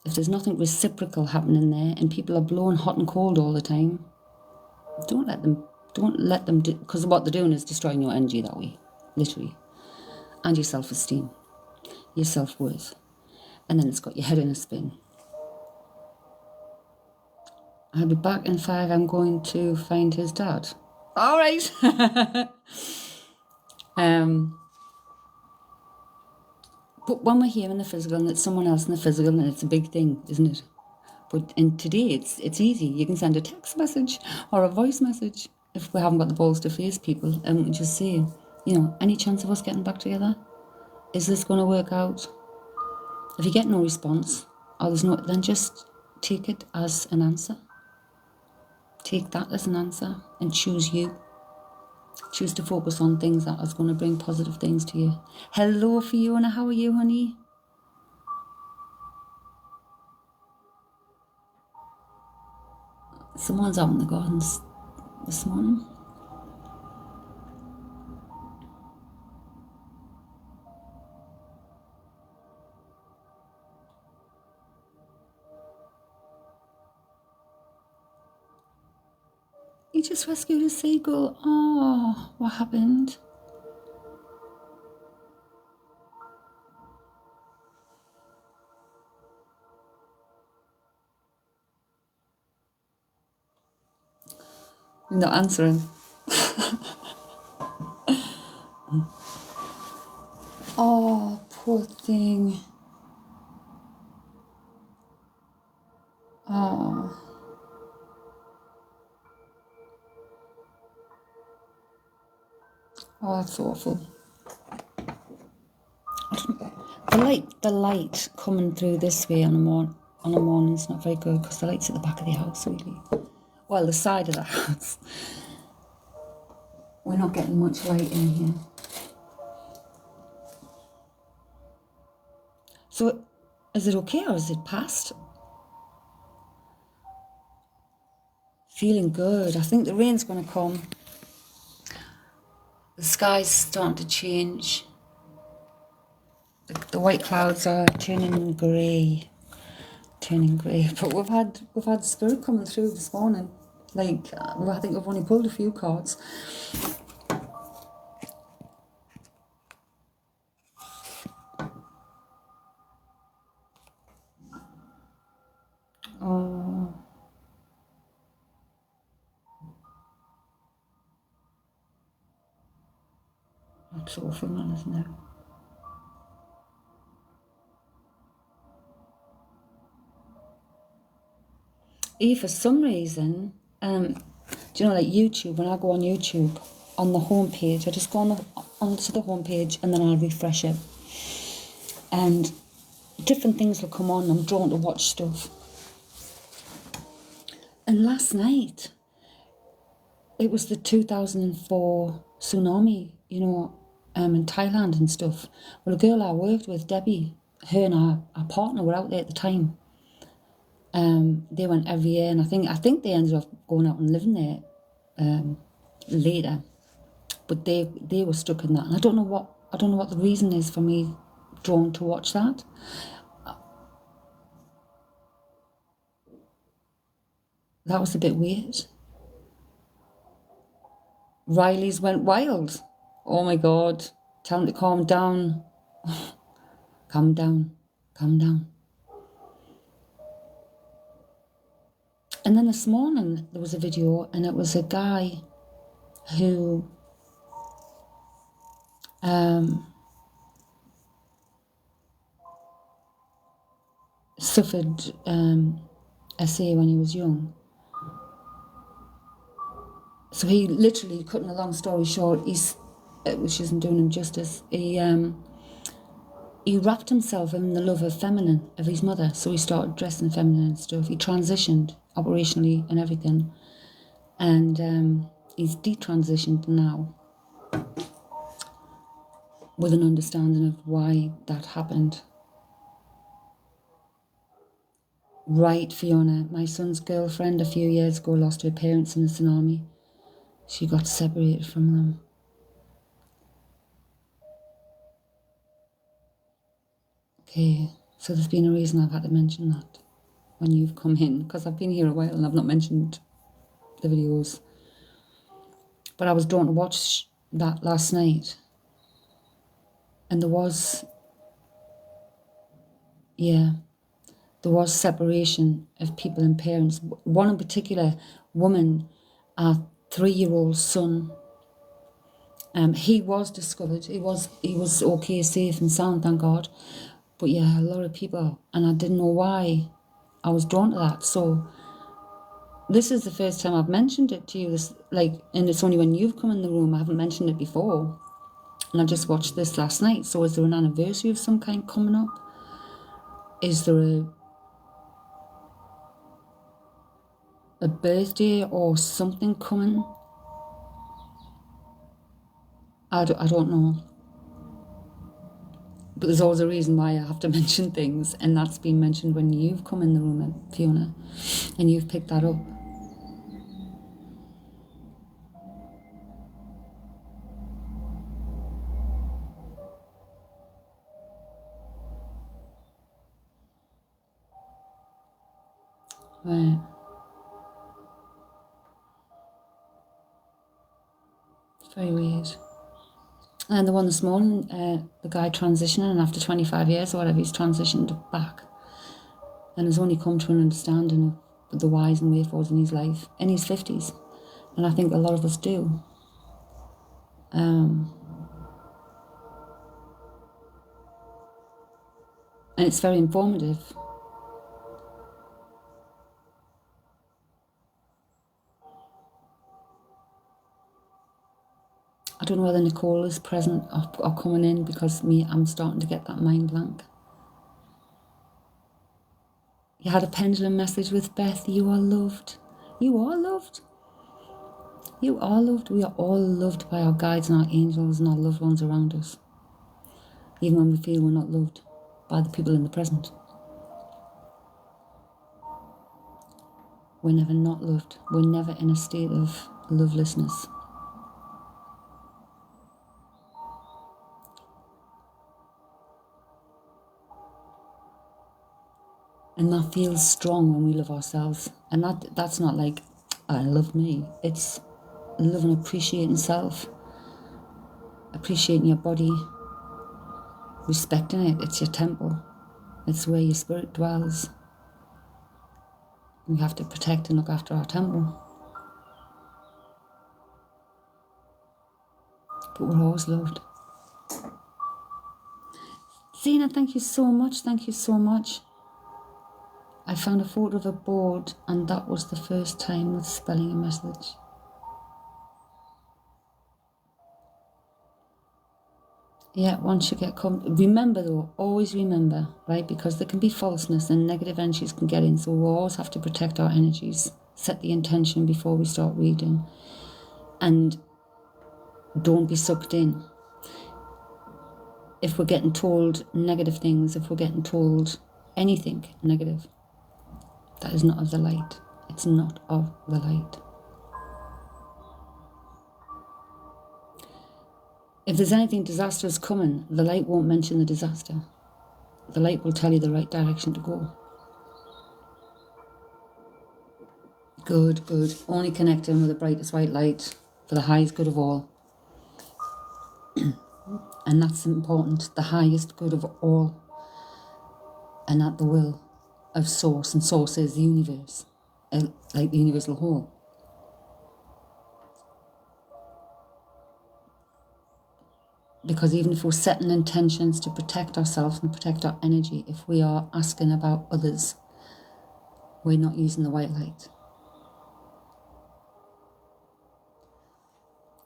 If there's nothing reciprocal happening there and people are blowing hot and cold all the time, don't let them do, because what they're doing is destroying your energy that way, literally. And your self-esteem, your self-worth. And then it's got your head in a spin. I'll be back in 5. I'm going to find his dad. All right. But when we're here in the physical and it's someone else in the physical, and it's a big thing, isn't it? But in today, it's easy. You can send a text message or a voice message if we haven't got the balls to face people, and just say, you know, any chance of us getting back together? Is this going to work out? If you get no response, or there's no, then just take it as an answer. Take that as an answer and choose you. Choose to focus on things that is going to bring positive things to you. Hello, Fiona. How are you, honey? Someone's out in the gardens this morning. He just rescued a seagull. Oh, what happened? I'm not answering. Oh, poor thing. Oh. Oh, that's awful. The light coming through this way on a morning is not very good because the light's at the back of the house, really. Well, the side of the house. We're not getting much light in here. So is it okay or is it past? Feeling good. I think the rain's going to come. The sky's starting to change. The white clouds are turning grey. But we've had spirit coming through this morning. Like, I think we've only pulled a few cards. Oh, that's awful, man, isn't it? For some reason, do you know, like YouTube, when I go on YouTube, on the homepage, I just go onto the homepage and then I'll refresh it. And different things will come on. I'm drawn to watch stuff. And last night, it was the 2004 tsunami, you know, in Thailand and stuff. Well, a girl I worked with, Debbie, her and our partner were out there at the time. They went every year, and I think they ended up going out and living there later. But they were stuck in that, and I don't know what the reason is for me drawn to watch that. That was a bit weird. Riley's went wild. Oh my God! Tell him to calm down. Calm down. Calm down. And then this morning there was a video, and it was a guy who suffered SA when he was young. So he literally, cutting a long story short, which isn't doing him justice, he wrapped himself in the love of feminine, of his mother. So he started dressing feminine and stuff. He transitioned operationally and everything. And he's detransitioned now with an understanding of why that happened. Right, Fiona, my son's girlfriend a few years ago lost her parents in a tsunami. She got separated from them. Okay, so there's been a reason I've had to mention that when you've come in, because I've been here a while and I've not mentioned the videos. But I was drawn to watch that last night. And there was separation of people and parents. One in particular, woman, a 3-year-old son. He was discovered. He was okay, safe and sound, thank God. But yeah, a lot of people, and I didn't know why I was drawn to that. So this is the first time I've mentioned it to you. And it's only when you've come in the room. I haven't mentioned it before. And I just watched this last night. So is there an anniversary of some kind coming up? Is there a birthday or something coming? I don't know. But there's always a reason why I have to mention things, and that's been mentioned when you've come in the room, Fiona, and you've picked that up. Right. It's very weird. And the one this morning, the guy transitioning, and after 25 years or whatever, he's transitioned back and has only come to an understanding of the whys and wherefores in his life in his 50s. And I think a lot of us do. And it's very informative. I don't know whether Nicole is present or coming in, because I'm starting to get that mind blank. You had a pendulum message with Beth. You are loved. You are loved. You are loved. We are all loved by our guides and our angels and our loved ones around us. Even when we feel we're not loved by the people in the present. We're never not loved. We're never in a state of lovelessness. And that feels strong when we love ourselves. And that's not like, I love me. It's love and appreciating self. Appreciating your body. Respecting it. It's your temple. It's where your spirit dwells. We have to protect and look after our temple. But we're always loved. Zena, thank you so much. Thank you so much. I found a photo of a board, and that was the first time with spelling a message. Yeah, once you get remember though, always remember, right? Because there can be falseness and negative energies can get in, so we always have to protect our energies. Set the intention before we start reading. And don't be sucked in. If we're getting told negative things, if we're getting told anything negative, that is not of the light. It's not of the light. If there's anything disastrous coming, the light won't mention the disaster. The light will tell you the right direction to go. Good, good. Only connecting with the brightest white light for the highest good of all. And that's important, the highest good of all. And at the will of Source, and Source is the universe, like the universal whole. Because even if we're setting intentions to protect ourselves and protect our energy, if we are asking about others, we're not using the white light.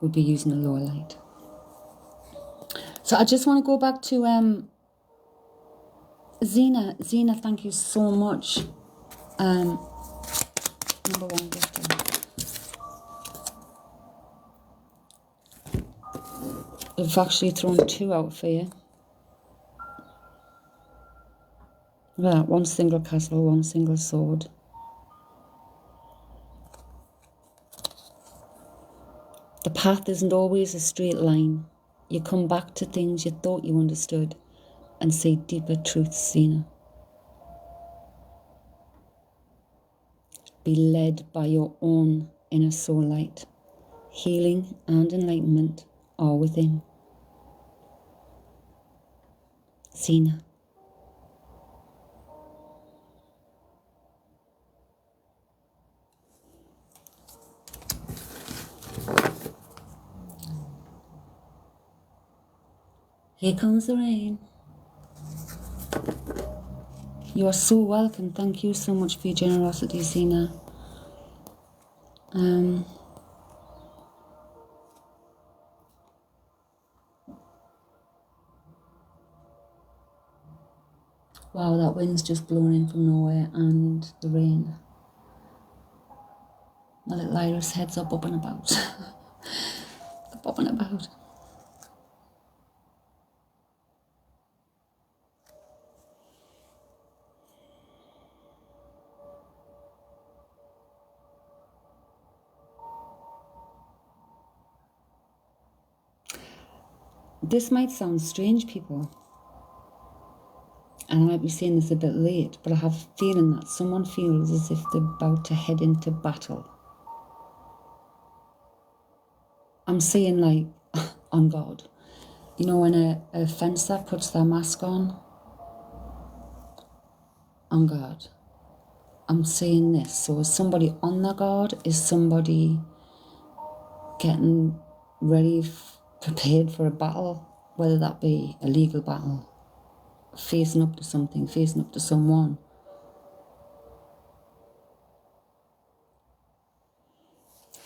We'd be using the lower light. So I just want to go back to Zena. Zena, thank you so much. Number one gifter. I've actually thrown two out for you. Well, one single castle, one single sword. The path isn't always a straight line. You come back to things you thought you understood and see deeper truths, Zena. Be led by your own inner soul light. Healing and enlightenment are within. Zena. Here comes the rain. You are so welcome. Thank you so much for your generosity, Zena. Wow, that wind's just blowing in from nowhere, and the rain. My little iris heads are bobbing about. They're bobbing about. This might sound strange, people, and I might be saying this a bit late, but I have a feeling that someone feels as if they're about to head into battle. I'm saying like, on God. You know when a fencer puts their mask on guard. I'm saying this. So is somebody on their guard? Is somebody getting ready, prepared for a battle? Whether that be a legal battle, facing up to something, facing up to someone.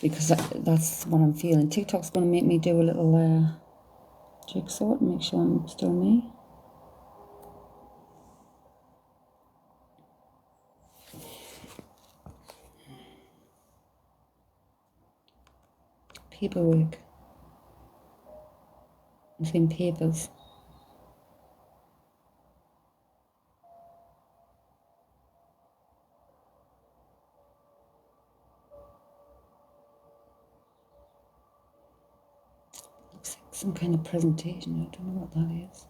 Because that's what I'm feeling. TikTok's going to make me do a little jigsaw to make sure I'm still me. Paperwork. I'm feeling papers. Some kind of presentation. I don't know what that is.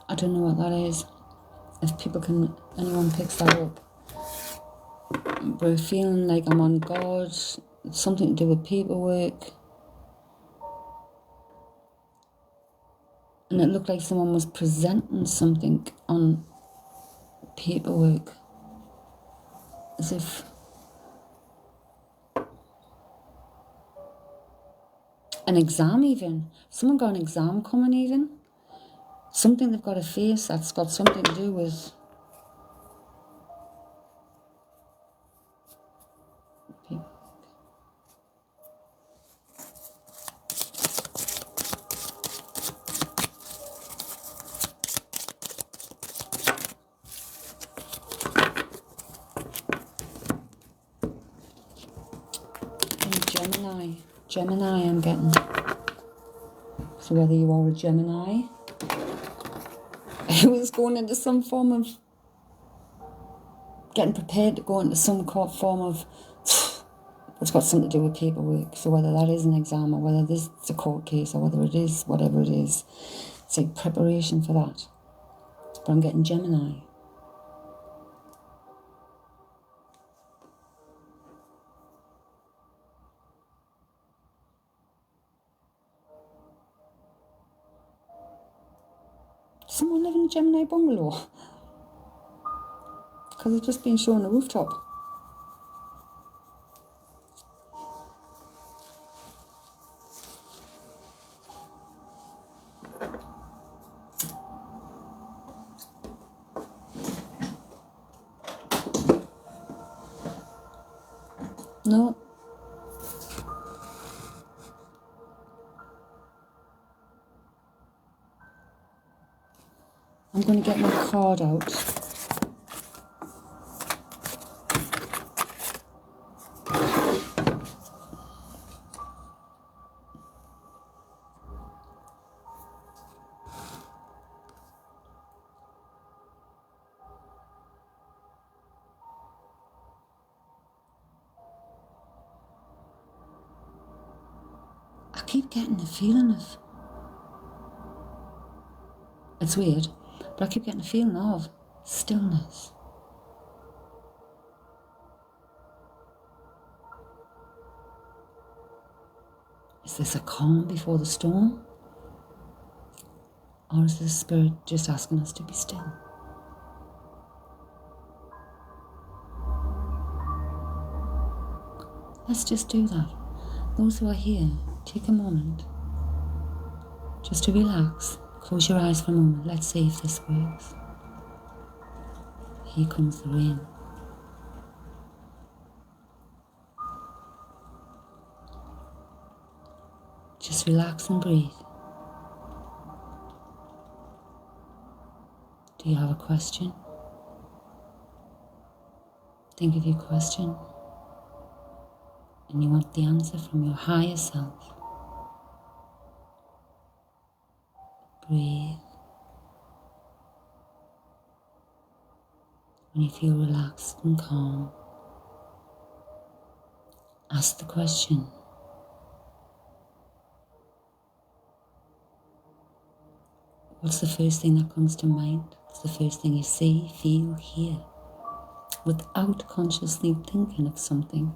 I don't know what that is. If anyone picks that up. But feeling like I'm on God. It's something to do with paperwork. And it looked like someone was presenting something on paperwork. As if... an exam even. Someone got an exam coming even. Something they've got to face that's got something to do with... Gemini I'm getting. So whether you are a Gemini, it was going into some form of getting prepared to go into some form of, it's got something to do with paperwork. So whether that is an exam or whether this is a court case or whether it is whatever it is, it's like preparation for that. But I'm getting Gemini. Someone living in a Gemini bungalow? Because it's just been shown the rooftop. No. I'm going to get my card out. I keep getting the feeling of... It's weird, but I keep getting a feeling of stillness. Is this a calm before the storm? Or is the Spirit just asking us to be still? Let's just do that. Those who are here, take a moment just to relax. Close your eyes for a moment. Let's see if this works. Here comes the rain. Just relax and breathe. Do you have a question? Think of your question. And you want the answer from your higher self. Breathe. When you feel relaxed and calm, ask the question. What's the first thing that comes to mind? What's the first thing you see, feel, hear? Without consciously thinking of something,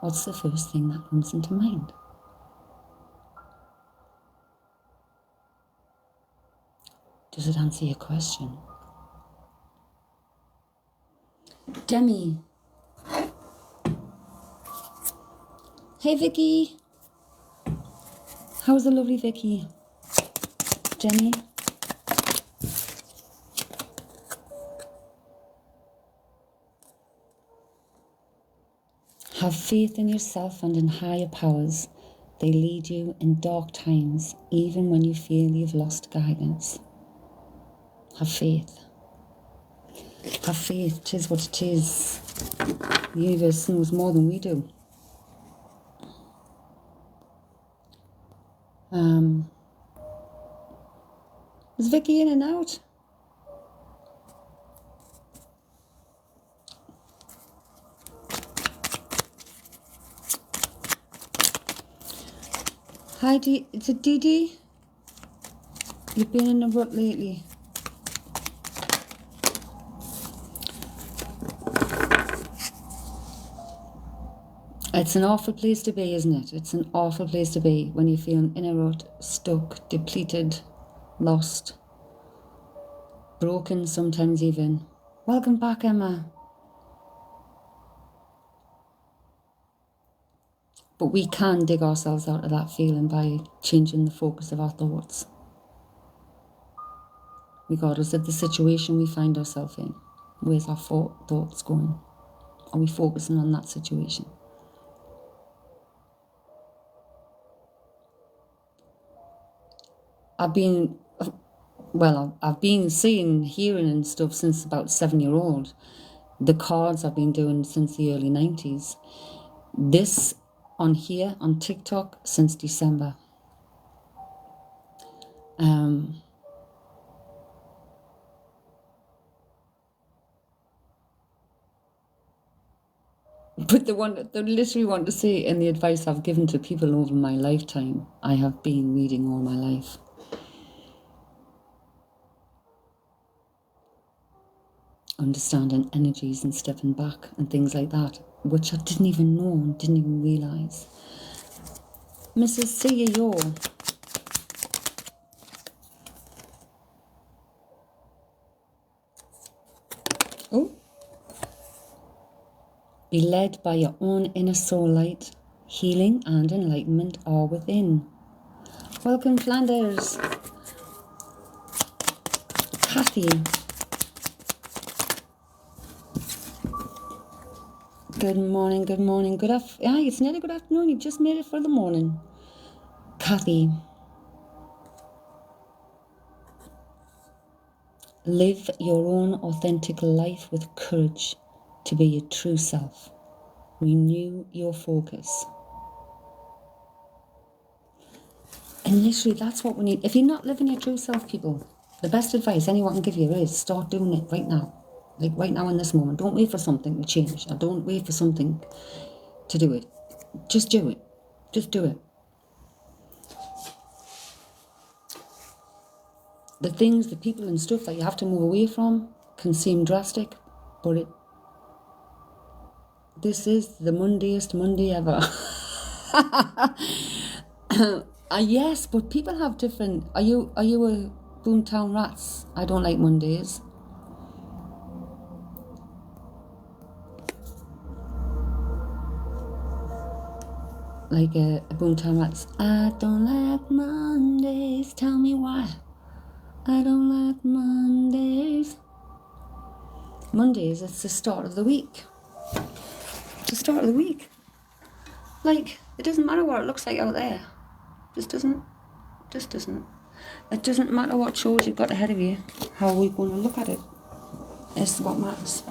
what's the first thing that comes into mind? Does it answer your question? Demi. Hey Vicky. How's the lovely Vicky? Demi. Have faith in yourself and in higher powers. They lead you in dark times, even when you feel you've lost guidance. Have faith. Have faith. 'Tis what it is. The universe knows more than we do. Is Vicky in and out? Hi, is it Dee Dee? You've been in a rut lately. It's an awful place to be, isn't it? It's an awful place to be when you're feeling in a rut, stuck, depleted, lost, broken sometimes even. Welcome back, Emma. But we can dig ourselves out of that feeling by changing the focus of our thoughts. Regardless of the situation we find ourselves in, where's our thoughts going? Are we focusing on that situation? I've been seeing, hearing and stuff since about 7-year-old. The cards I've been doing since the early 90s. This on here, on TikTok, since December. But they literally want to say, in the advice I've given to people over my lifetime, I have been reading all my life. Understanding energies and stepping back and things like that, which I didn't even know and didn't even realise. Mrs. CEO. Oh. Be led by your own inner soul light. Healing and enlightenment are within. Welcome, Flanders. Kathy. Good morning, good morning. It's nearly good afternoon. You've just made it for the morning. Kathy. Live your own authentic life with courage to be your true self. Renew your focus. And literally, that's what we need. If you're not living your true self, people, the best advice anyone can give you is start doing it right now. Like right now in this moment. Don't wait for something to change. Or don't wait for something to do it. Just do it. Just do it. The things, the people and stuff that you have to move away from can seem drastic, but this is the Mondayest Monday ever. Yes, but people have different. Are you a Boomtown Rats? I don't like Mondays. Like a Boomtown Rats. I don't like Mondays. Tell me why. I don't like Mondays. Mondays, it's the start of the week. It's the start of the week. Like, it doesn't matter what it looks like out there. Just doesn't. It doesn't matter what chores you've got ahead of you. How are we going to look at it? It's what matters.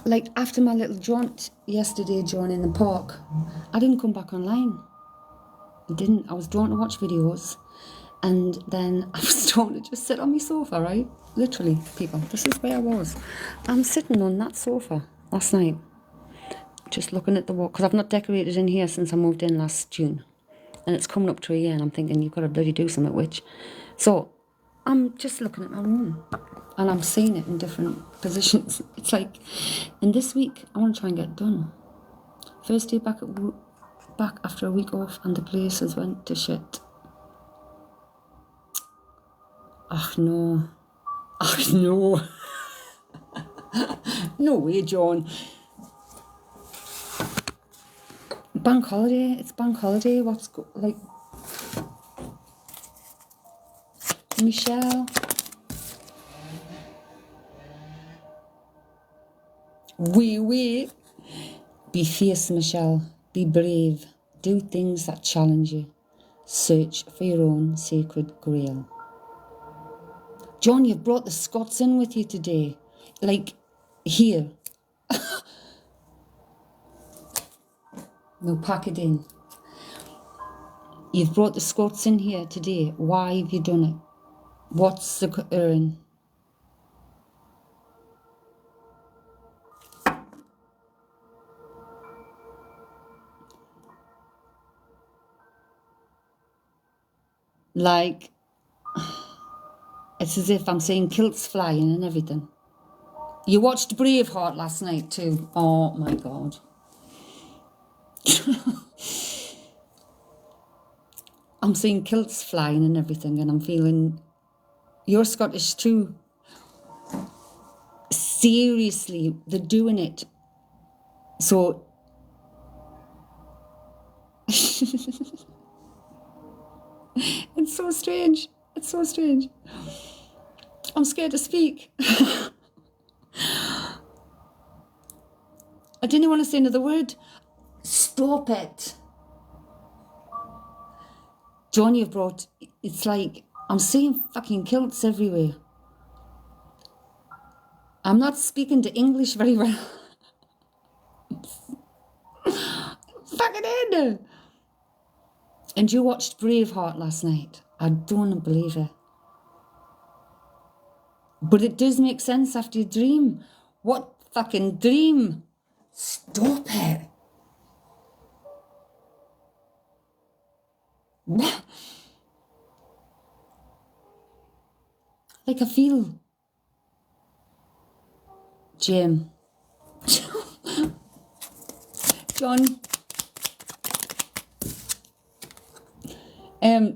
Like, after my little jaunt yesterday, John, in the park, I didn't come back online. I was drawn to watch videos, and then I was drawn to just sit on my sofa, right? Literally, people, this is where I was. I'm sitting on that sofa last night, just looking at the wall, because I've not decorated in here since I moved in last June. And it's coming up to a year, and I'm thinking, you've got to bloody do something, which. So, I'm just looking at my room, and I'm seeing it in different positions. It's like, and this week, I want to try and get it done. First day back after a week off, and the place has went to shit. Ach no. No way, John. Bank holiday. It's bank holiday. Like, Michelle. Oui. Be fierce, Michelle. Be brave. Do things that challenge you. Search for your own sacred grail. John, you've brought the Scots in with you today. Like, here. Now pack it in. You've brought the Scots in here today. Why have you done it? What's the errand? Like, it's as if I'm seeing kilts flying and everything. You watched Braveheart last night too. Oh my God. I'm seeing kilts flying and everything, and I'm feeling you're Scottish too. Seriously, they're doing it. So it's so strange. It's so strange. I'm scared to speak. I didn't want to say another word. Stop it. John, you've brought, it's like, I'm seeing fucking kilts everywhere. I'm not speaking to English very well. Fucking in. And you watched Braveheart last night. I don't believe it. But it does make sense after your dream. What fucking dream? Stop it. What? Like I feel. Jim. John.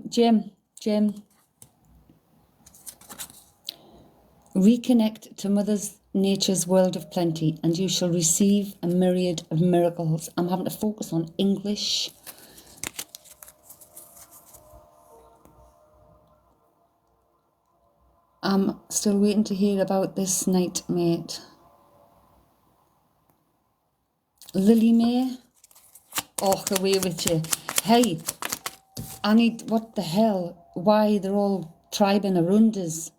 Jim. Reconnect to Mother Nature's world of plenty, and you shall receive a myriad of miracles. I'm having to focus on English. I'm still waiting to hear about this night, mate. Lily May? Oh, away with you. Hey, I need, what the hell? Why they're all tribing around us?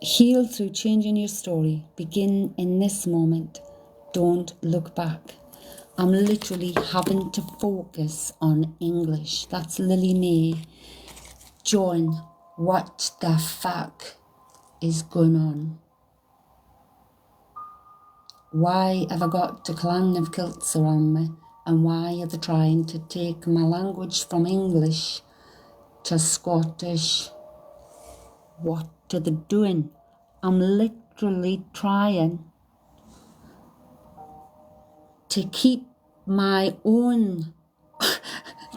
Heal through changing your story. Begin in this moment. Don't look back. I'm literally having to focus on English. That's Lily May. John, what the fuck is going on? Why have I got a clan of kilts around me? And why are they trying to take my language from English to Scottish? What are they doing? I'm literally trying to keep my own.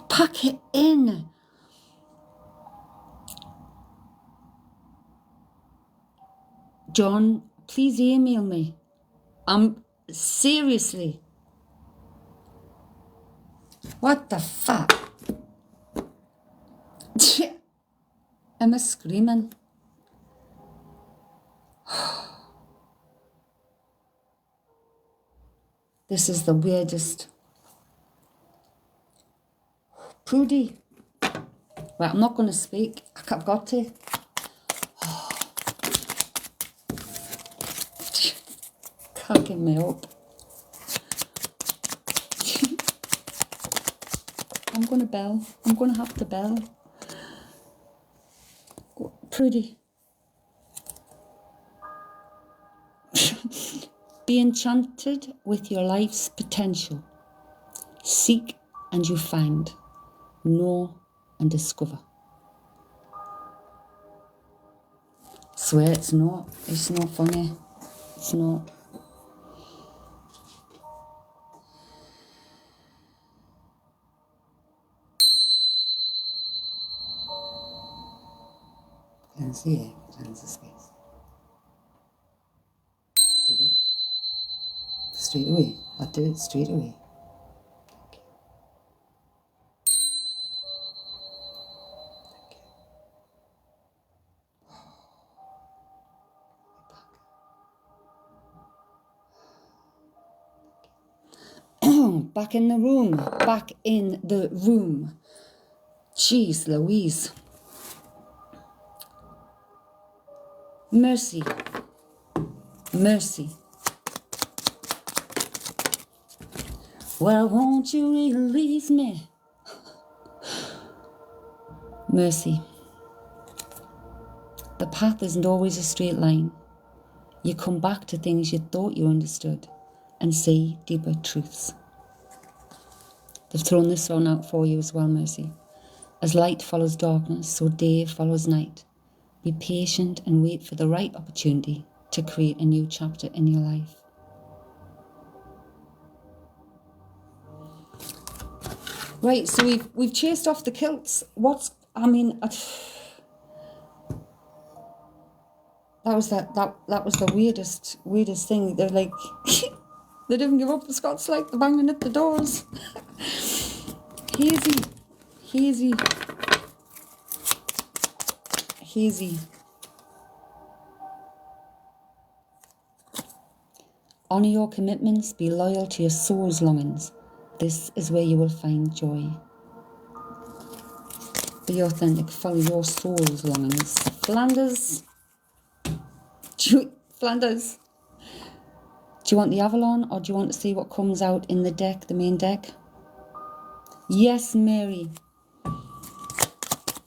Pack it in. John, please email me. I'm seriously. What the fuck? Am I screaming? This is the weirdest. Prudy. Right, I'm not going to speak. I've got to. Cracking me up. I'm going to bell. I'm going to have to bell. Prudy. Be enchanted with your life's potential. Seek and you find. Know and discover. Swear it's not. It's not funny. It's not. Can see it. Hands the space. Did it? Straight away. I did it straight away. Back in the room. Back in the room. Jeez Louise. Mercy. Mercy. Well, won't you release me? Mercy. The path isn't always a straight line. You come back to things you thought you understood and see deeper truths. They've thrown this one out for you as well, Mercy. As light follows darkness, so day follows night. Be patient and wait for the right opportunity to create a new chapter in your life. Right, so we've chased off the kilts. That was the weirdest thing. They're like, they didn't give up. The Scots like they're banging at the doors. Hazy. Honour your commitments. Be loyal to your soul's longings. This is where you will find joy. Be authentic. Follow your soul's longings. Flanders. Flanders. Do you want the Avalon or do you want to see what comes out in the deck, the main deck? Yes, Mary.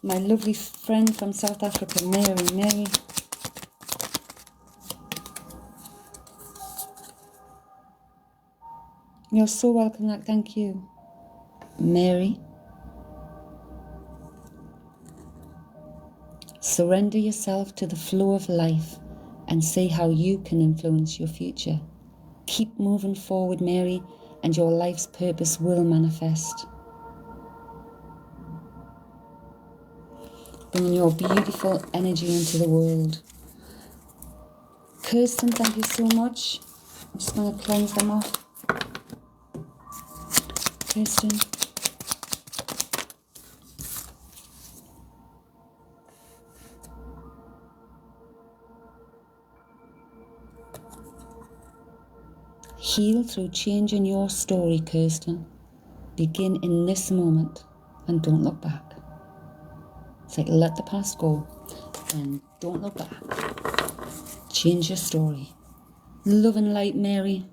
My lovely friend from South Africa, Mary. You're so welcome, thank you. Mary. Surrender yourself to the flow of life and see how you can influence your future. Keep moving forward, Mary, and your life's purpose will manifest. Bringing your beautiful energy into the world. Kirsten, thank you so much. I'm just going to cleanse them off. Kirsten. Heal through changing your story, Kirsten. Begin in this moment and don't look back. It's like let the past go and don't look back. Change your story. Love and light, Mary.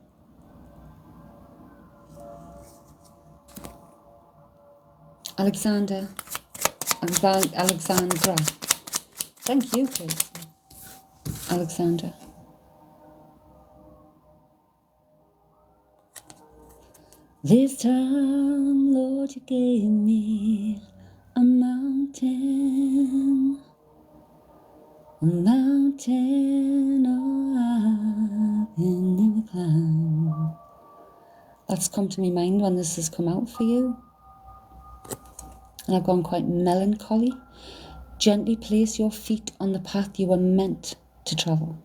Alexandra. Thank you, Kirsten. Alexandra. This time, Lord, you gave me a mountain, oh, I've been climb. That's come to my mind when this has come out for you. And I've gone quite melancholy. Gently place your feet on the path you were meant to travel.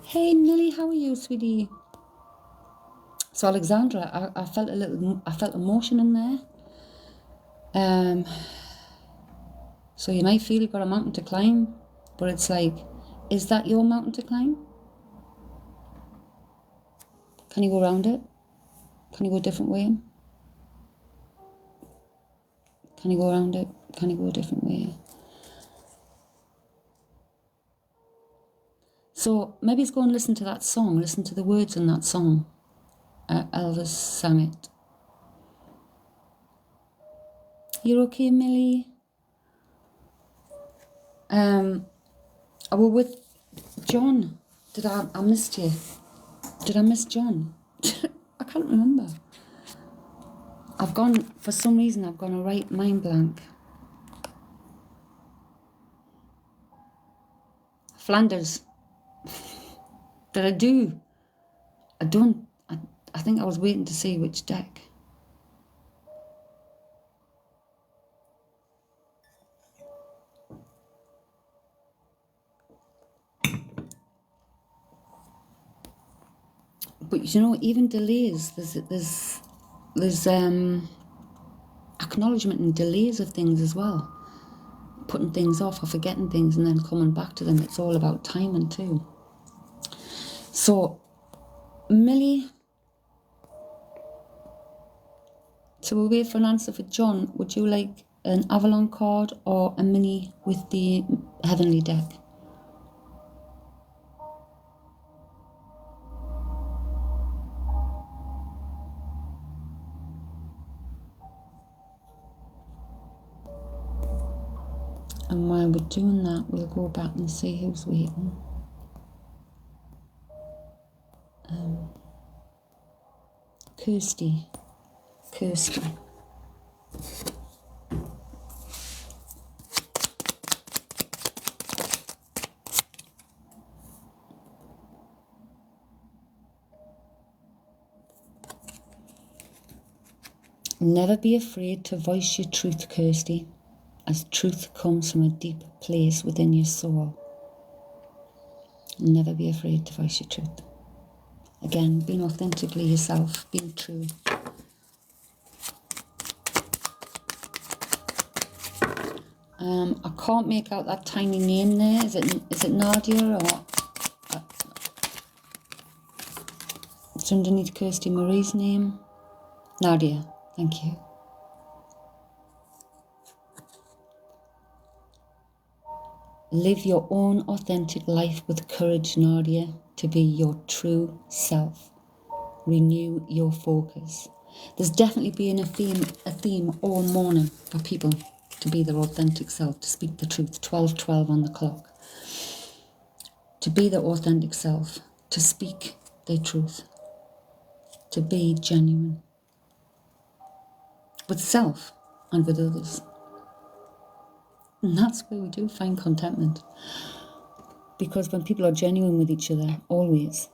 Hey Millie, how are you, sweetie? So Alexandra, I felt emotion in there. So you might feel you've got a mountain to climb, but it's like, is that your mountain to climb? Can you go around it? Can you go a different way? Can you go around it? Can you go a different way? So maybe go and listen to that song, listen to the words in that song. Elvis sang it. You're okay, Millie? I was with John. I missed you. Did I miss John? I can't remember. For some reason, I've gone a right mind blank. Flanders. Did I do? I don't. I think I was waiting to see which deck. But you know, even delays, there's acknowledgement and delays of things as well. Putting things off or forgetting things and then coming back to them. It's all about timing too. So, Millie, so we'll wait for an answer for John. Would you like an Avalon card or a mini with the Heavenly deck? And while we're doing that, we'll go back and see who's waiting. Kirsty. Never be afraid to voice your truth, Kirsty, as truth comes from a deep place within your soul. Never be afraid to voice your truth. Again, being authentically yourself, being true. I can't make out that tiny name there. Is it Nadia or it's underneath Kirsty Marie's name? Nadia, thank you. Live your own authentic life with courage, Nadia, to be your true self. Renew your focus. There's definitely been a theme all morning for people to be their authentic self, to speak the truth. 12:12 on the clock. To be their authentic self, to speak their truth, to be genuine with self and with others. And that's where we do find contentment. Because when people are genuine with each other, always,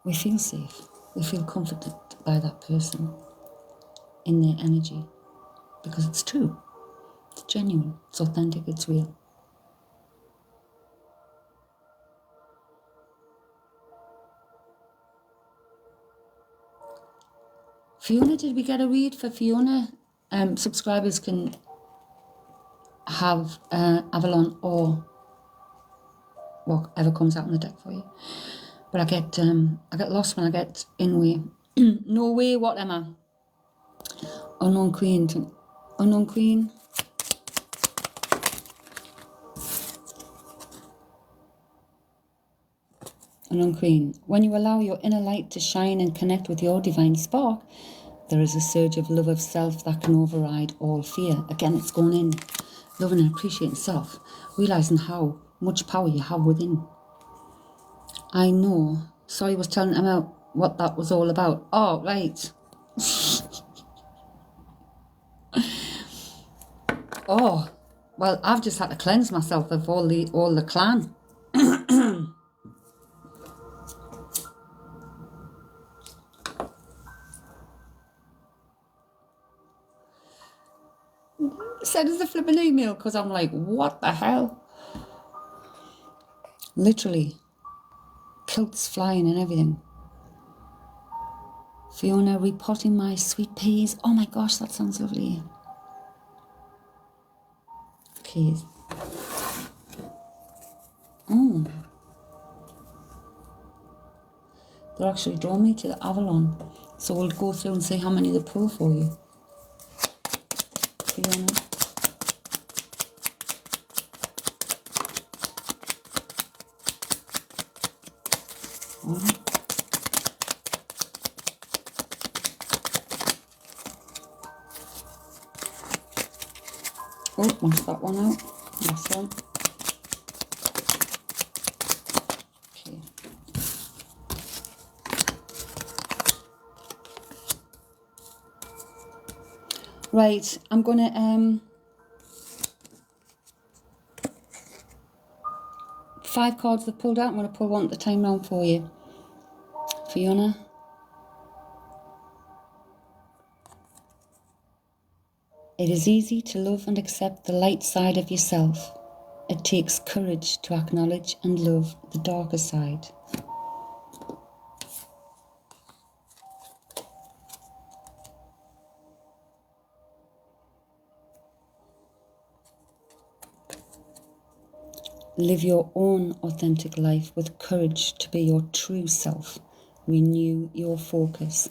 we feel safe. We feel comforted by that person in their energy. Because it's true. It's genuine. It's authentic. It's real. Fiona, did we get a read for Fiona? Subscribers can have Avalon or whatever comes out on the deck for you. But I get lost when I get in way. No way, what am I? Unknown Queen. Unknown Queen. Unknown Queen. When you allow your inner light to shine and connect with your divine spark, there is a surge of love of self that can override all fear. Again, it's going in. Loving and appreciating self. Realising how much power you have within. I know. Sorry, I was telling Emma what that was all about. Oh, right. Oh, well, I've just had to cleanse myself of all the clan. Send us a flipping email because I'm like, what the hell? Literally. Kilts flying and everything. Fiona repotting my sweet peas. Oh my gosh, that sounds lovely. Okay. They're actually drawing me to the Avalon. So we'll go through and see how many they pull for you. Fiona. Oh, what's that one out? This one. Okay. Right, I'm gonna 5 cards they've pulled out. I'm gonna pull one at a time round for you. Fiona. It is easy to love and accept the light side of yourself. It takes courage to acknowledge and love the darker side. Live your own authentic life with courage to be your true self. Renew your focus.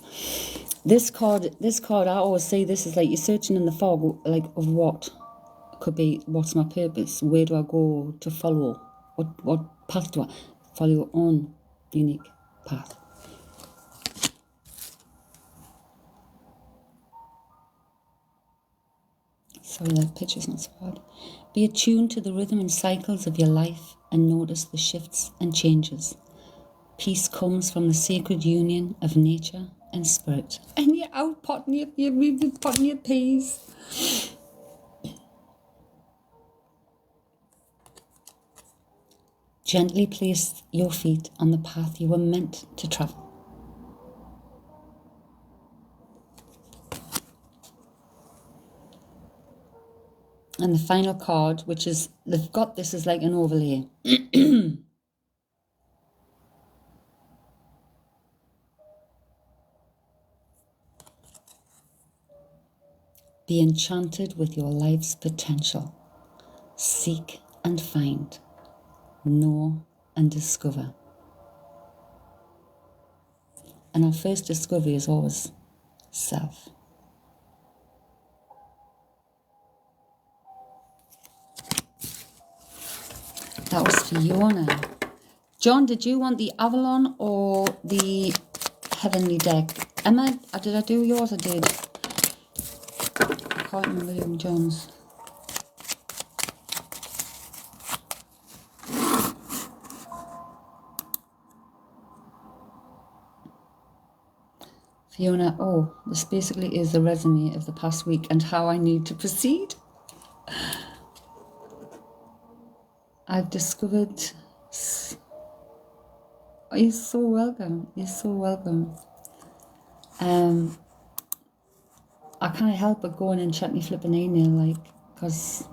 This card, I always say this is like you're searching in the fog, like of what? Could be, what's my purpose? Where do I go to follow? What path do I follow? Your own unique path. Sorry, that picture's not so hard. Be attuned to the rhythm and cycles of your life and notice the shifts and changes. Peace comes from the sacred union of nature and spirit. And you're out potting your peas. Gently place your feet on the path you were meant to travel. And the final card, which is, they've got this as like an overlay. Be enchanted with your life's potential. Seek and find. Know and discover. And our first discovery is always self. That was Fiona. John, did you want the Avalon or the Heavenly deck? Emma, did I do yours? I did. I can't remember doing John's. Fiona, oh, this basically is the resume of the past week and how I need to proceed. I've discovered... You're so welcome. You're so welcome. I can't help but go in and check my flipping email, like, because...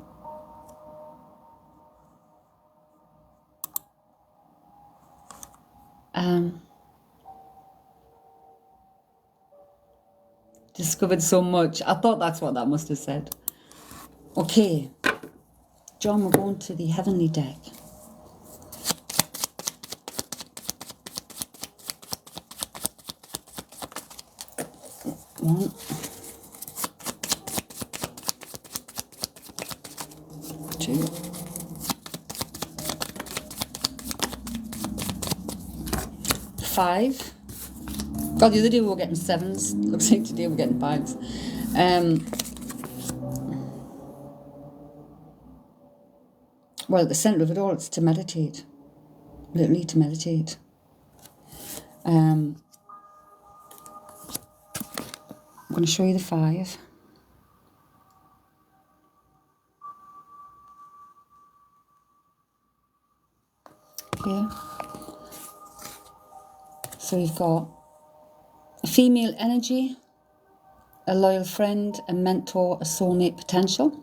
discovered so much. I thought that's what that must have said. Okay. John, we're going to the Heavenly deck. One. Two. Five. God, the other day we were getting sevens. Looks like today we're getting fives. Well, at the centre of it all, it's to meditate. Literally to meditate. I'm going to show you the five. Here. So we've got a female energy, a loyal friend, a mentor, a soulmate potential.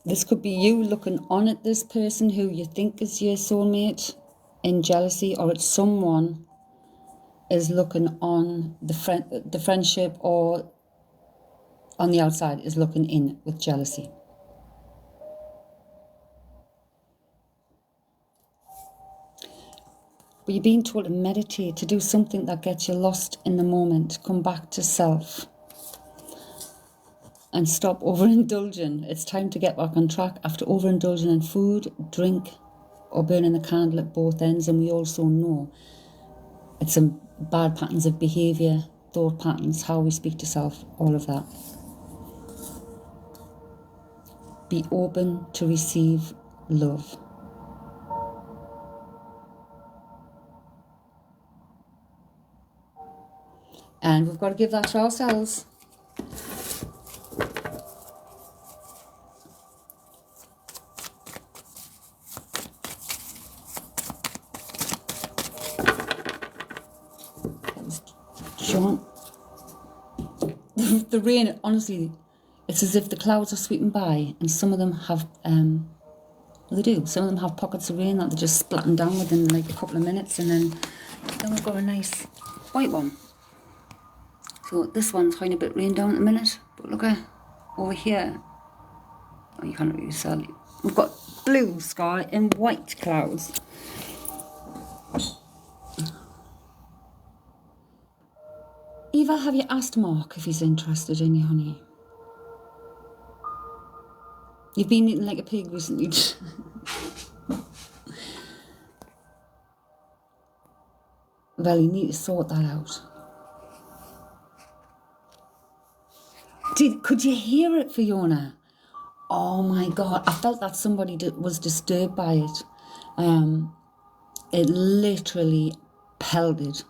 This could be you looking on at this person who you think is your soulmate in jealousy, or it's someone is looking on the friendship, or on the outside is looking in with jealousy. But you're being told to meditate, to do something that gets you lost in the moment, come back to self. And stop overindulging. It's time to get back on track after overindulging in food, drink, or burning the candle at both ends. And we also know it's some bad patterns of behaviour, thought patterns, how we speak to self, all of that. Be open to receive love. And we've got to give that to ourselves. John. The rain, honestly, it's as if the clouds are sweeping by, and some of them have, they do. Some of them have pockets of rain that they're just splatting down within like a couple of minutes, and then we've got a nice white one. So this one's having a bit rain down at the minute, but look at over here. Oh, you can't really see. We've got blue sky and white clouds. Eva, have you asked Mark if he's interested in you, honey? You've been eating like a pig recently. Well, you need to sort that out. Could you hear it, Fiona? Oh my God, I felt that somebody was disturbed by it. It literally pelted.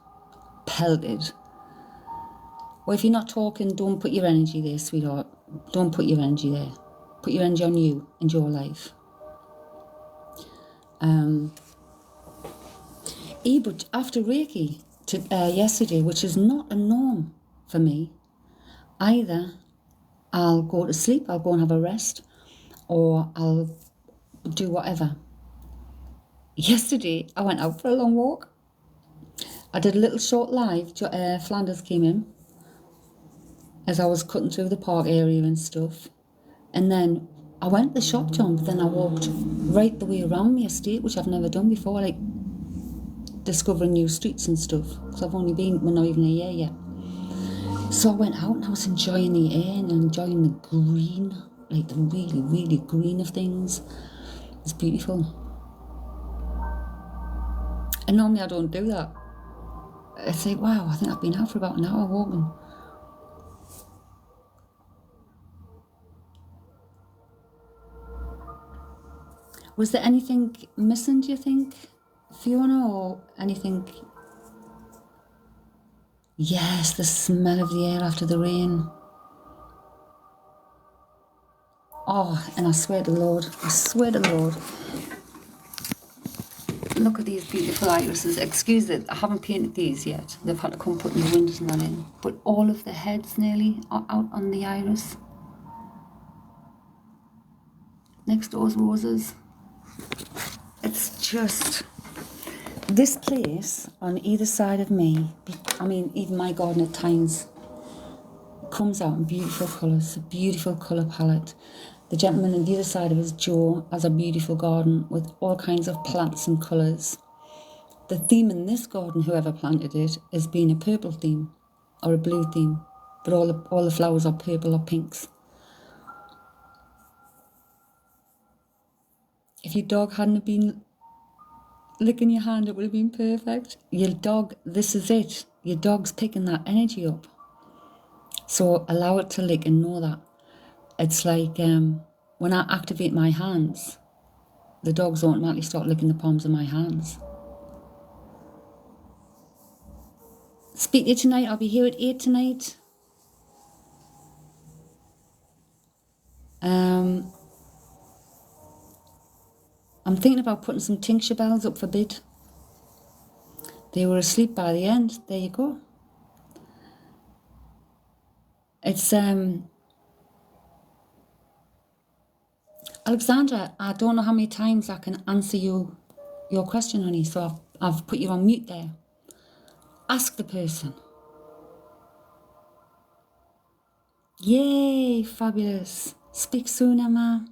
Well, if you're not talking, don't put your energy there, sweetheart. Don't put your energy there. Put your energy on you and your life. But after Reiki yesterday, which is not a norm for me, either I'll go to sleep, I'll go and have a rest, or I'll do whatever. Yesterday, I went out for a long walk. I did a little short live. Flanders came in as I was cutting through the park area and stuff. And then I went to the shop, John, but then I walked right the way around my estate, which I've never done before, like discovering new streets and stuff, because I've only been, well, not even a year yet. So I went out and I was enjoying the air and enjoying the green, like the really, really green of things. It's beautiful. And normally I don't do that. It's like, wow, I think I've been out for about an hour walking. Was there anything missing, do you think, Fiona, or anything? Yes, the smell of the air after the rain. Oh, and I swear to the Lord, look at these beautiful irises. Excuse it, I haven't painted these yet. They've had to come putting the windows and that in. But all of the heads nearly are out on the iris. Next door's roses. It's just, this place on either side of me, I mean, even my garden at times comes out in beautiful colours, a beautiful colour palette. The gentleman on the other side of us, Joe, has a beautiful garden with all kinds of plants and colours. The theme in this garden, whoever planted it, has been a purple theme or a blue theme, but all the flowers are purple or pinks. If your dog hadn't been licking your hand, it would have been perfect. Your dog, this is it. Your dog's picking that energy up. So allow it to lick and know that. It's like when I activate my hands, the dogs automatically start licking the palms of my hands. Speak to you tonight. I'll be here at 8 tonight. I'm thinking about putting some tincture bells up for bid. They were asleep by the end. There you go. It's Alexandra, I don't know how many times I can answer your question, honey, so I've put you on mute there. Ask the person. Yay, fabulous. Speak soon, Emma.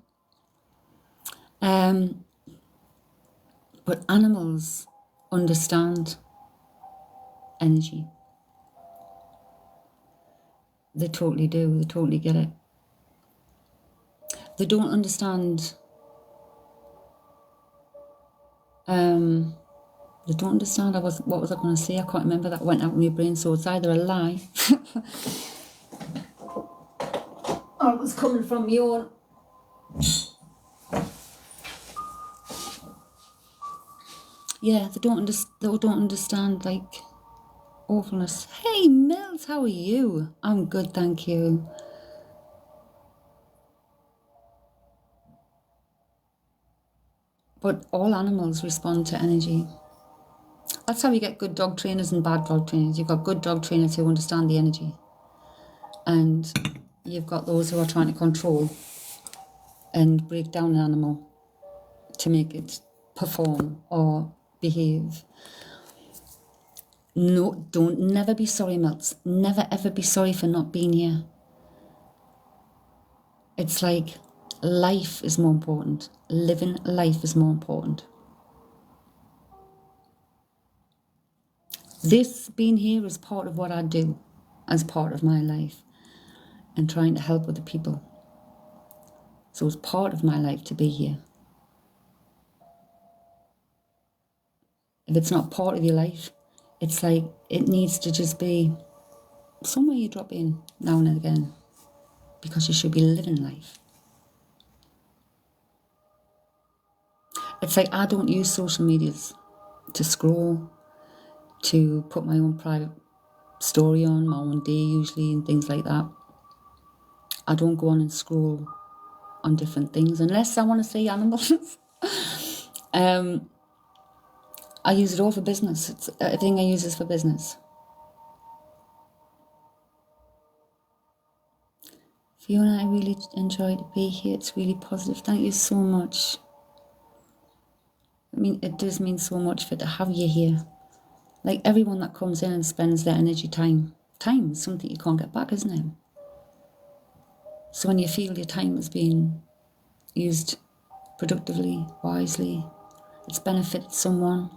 But animals understand energy. They totally do. They totally get it. They don't understand. They don't understand. What was I going to say? I can't remember. That went out of my brain. So it's either a lie, or it was coming from your. Yeah, they don't understand like awfulness. Hey, Mills, how are you? I'm good, thank you. But all animals respond to energy. That's how you get good dog trainers and bad dog trainers. You've got good dog trainers who understand the energy. And you've got those who are trying to control and break down an animal to make it perform or behave. No, never be sorry, Milts. Never ever be sorry for not being here. It's like life is more important. Living life is more important. This being here is part of what I do as part of my life and trying to help other people. So it's part of my life to be here. If it's not part of your life, it's like it needs to just be somewhere you drop in now and again. because you should be living life. It's like I don't use social medias to scroll, to put my own private story on, my own day usually, and things like that. I don't go on and scroll on different things unless I want to see animals. I use it all for business. Everything I use is for business. Fiona, I really enjoyed to be here. It's really positive. Thank you so much. I mean, it does mean so much for to have you here. Like everyone that comes in and spends their energy time is something you can't get back, isn't it? So when you feel your time is being used productively, wisely, it's benefited someone,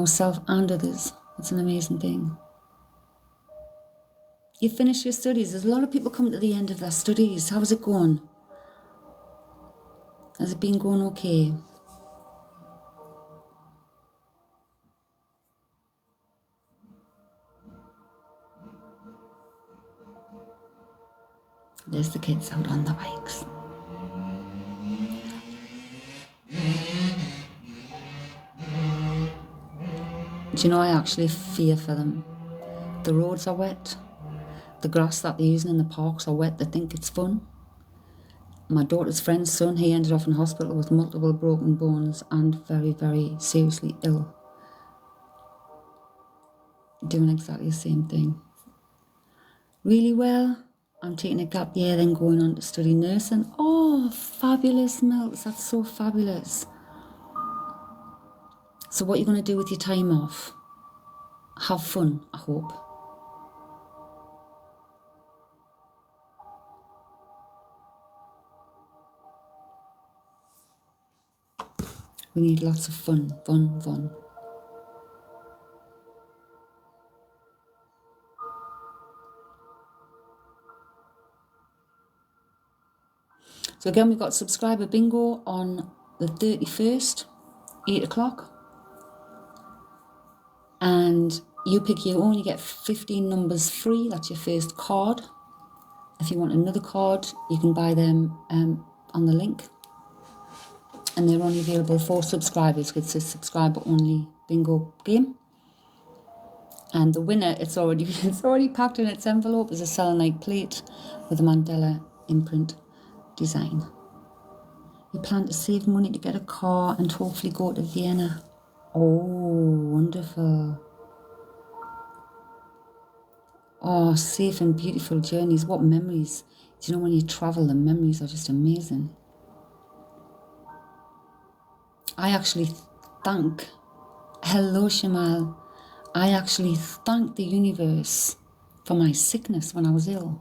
self and others. It's an amazing thing. You finish your studies. There's a lot of people coming to the end of their studies. How's it going? Has it been going okay? There's the kids out on the bikes. Do you know, I actually fear for them. The roads are wet. The grass that they're using in the parks are wet. They think it's fun. My daughter's friend's son, he ended up in hospital with multiple broken bones and very, very seriously ill. Doing exactly the same thing. Really well. I'm taking a gap year, then going on to study nursing. Oh, fabulous, Milks. That's so fabulous. So what are you going to do with your time off? Have fun, I hope. We need lots of fun. So again, we've got subscriber bingo on the 31st, 8 o'clock. And you pick your own, you get 15 numbers free. That's your first card. If you want another card, you can buy them on the link. And they're only available for subscribers because it's a subscriber only bingo game. And the winner, it's already packed in its envelope, is a selenite plate with a Mandela imprint design. You plan to save money to get a car and hopefully go to Vienna. Oh, wonderful. Oh, safe and beautiful journeys. What memories. Do you know when you travel, the memories are just amazing. I actually thank, hello Shamal, I actually thank the universe for my sickness when I was ill.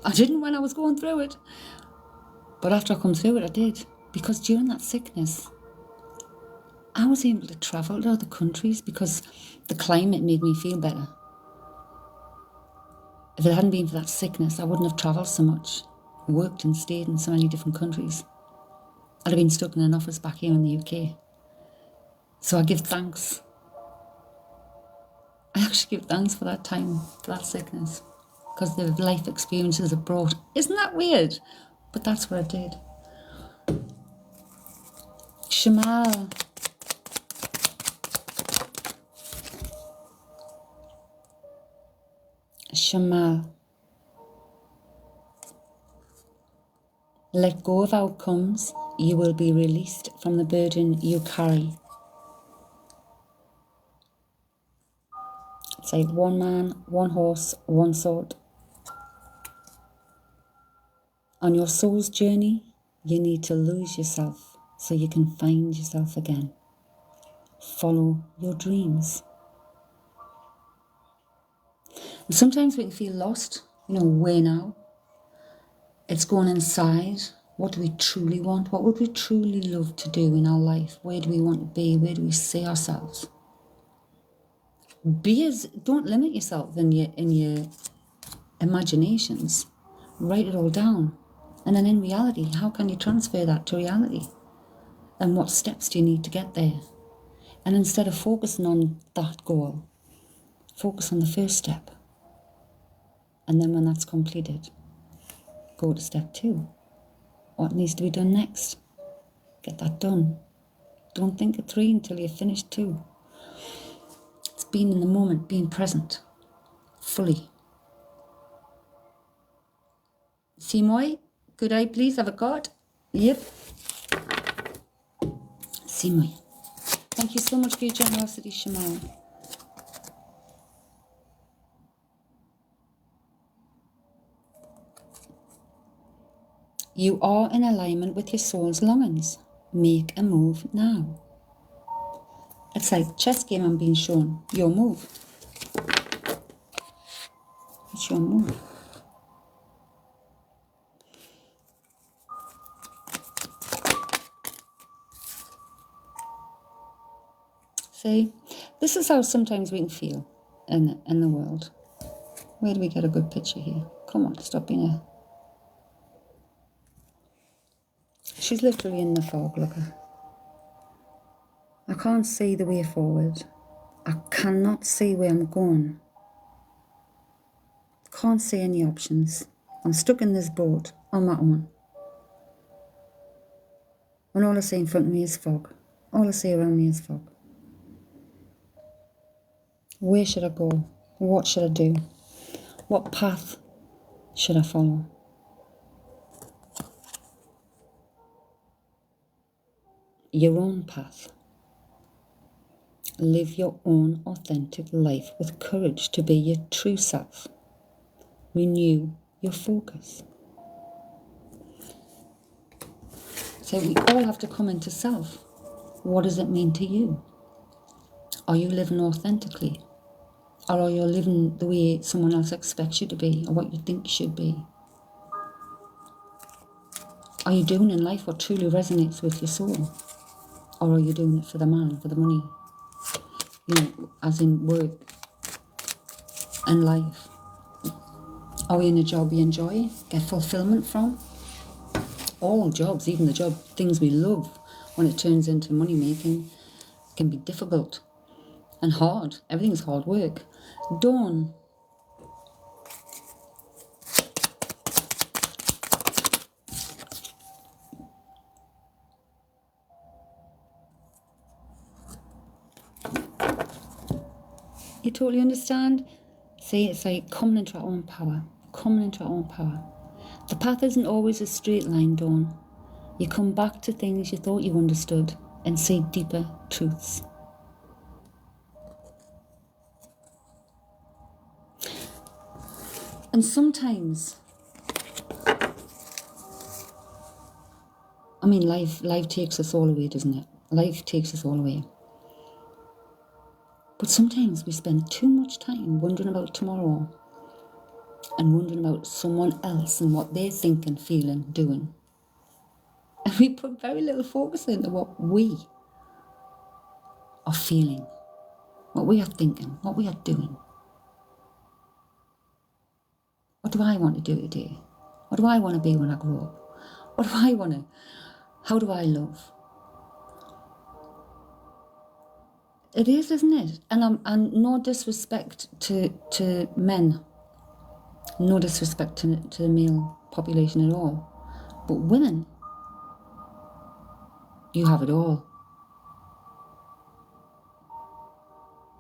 I didn't when I was going through it. But after I come through it, I did. Because during that sickness, I was able to travel to other countries because the climate made me feel better. If it hadn't been for that sickness, I wouldn't have travelled so much, worked and stayed in so many different countries. I'd have been stuck in an office back here in the UK. So I give thanks. I actually give thanks for that time, for that sickness, because the life experiences it brought. Isn't that weird? But that's what I did. Shamal. Shamal. Let go of outcomes. You will be released from the burden you carry. It's like one man, one horse, one sword. On your soul's journey, you need to lose yourself so you can find yourself again. Follow your dreams. And sometimes we can feel lost, where now? It's going inside. What do we truly want? What would we truly love to do in our life? Where do we want to be? Where do we see ourselves? Don't limit yourself in your imaginations. Write it all down. And then in reality, how can you transfer that to reality? And what steps do you need to get there? And instead of focusing on that goal, focus on the first step. And then when that's completed, go to step 2. What needs to be done next? Get that done. Don't think of 3 until you've finished 2. It's being in the moment, being present, fully. Simoy, could I please have a card? Yep. Simoy. Thank you so much for your generosity, Shimon. You are in alignment with your soul's longings. Make a move now. It's like chess game I'm being shown. Your move. It's your move. See, this is how sometimes we can feel in the world. Where do we get a good picture here? Come on, stop being a... She's literally in the fog, look at her. I can't see the way forward. I cannot see where I'm going. Can't see any options. I'm stuck in this boat on my own. And all I see in front of me is fog. All I see around me is fog. Where should I go? What should I do? What path should I follow? Your own path. Live your own authentic life with courage to be your true self. Renew your focus. So we all have to come into self. What does it mean to you? Are you living authentically? Or are you living the way someone else expects you to be, or what you think you should be? Are you doing in life what truly resonates with your soul? Or are you doing it for the man, for the money? You know, as in work and life. Are we in a job we enjoy, get fulfillment from? All jobs, even the job, things we love, when it turns into money making, can be difficult and hard. Everything's hard work. Dawn. You totally understand? See, it's like coming into our own power. Coming into our own power. The path isn't always a straight line, Dawn. You come back to things you thought you understood and see deeper truths. And sometimes, I mean, life takes us all away, doesn't it? Life takes us all away. But sometimes we spend too much time wondering about tomorrow and wondering about someone else and what they're thinking, feeling, doing. And we put very little focus into what we are feeling, what we are thinking, what we are doing. What do I want to do today? What do I want to be when I grow up? What do I want to... How do I love? It is, isn't it? And no disrespect to men. No disrespect to the male population at all. But women, you have it all.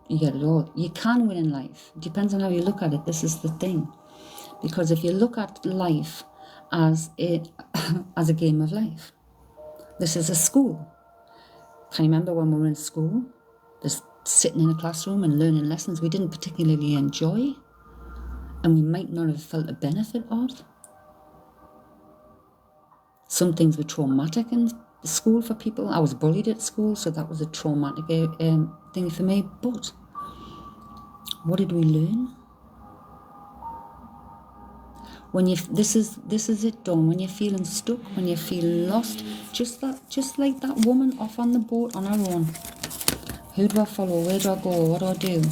You get it all. You can win in life. It depends on how you look at it. This is the thing. Because if you look at life as a game of life, this is a school. Can you remember when we were in school? Just sitting in a classroom and learning lessons we didn't particularly enjoy and we might not have felt a benefit of. Some things were traumatic in school for people. I was bullied at school, so that was a traumatic thing for me. But what did we learn? When this is it, Dawn. When you're feeling stuck, when you're feeling lost, just like that woman off on the boat on her own. Who do I follow? Where do I go? What do I do?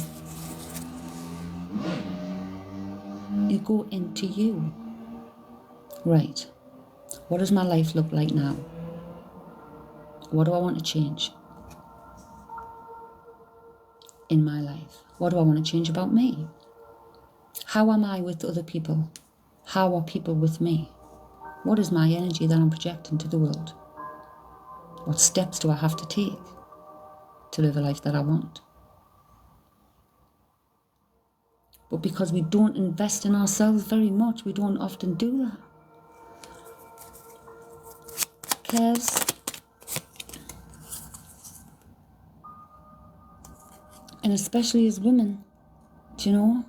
You go into you. Right. What does my life look like now? What do I want to change in my life? What do I want to change about me? How am I with other people? How are people with me? What is my energy that I'm projecting to the world? What steps do I have to take to live a life that I want? But because we don't invest in ourselves very much, we don't often do that. Cares. And especially as women, do you know?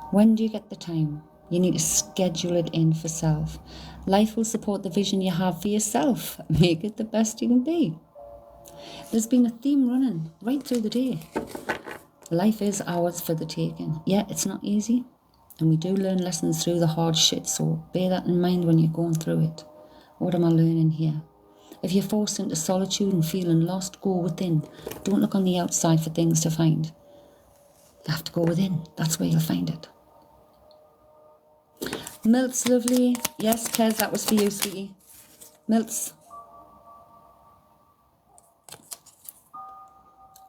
When do you get the time? You need to schedule it in for self. Life will support the vision you have for yourself. Make it the best you can be. There's been a theme running right through the day. Life is ours for the taking. Yeah, it's not easy. And we do learn lessons through the hard shit. So bear that in mind when you're going through it. What am I learning here? If you're forced into solitude and feeling lost, go within. Don't look on the outside for things to find. You have to go within. That's where you'll find it. Milt's lovely. Yes, Kez, that was for you, sweetie. Milt's.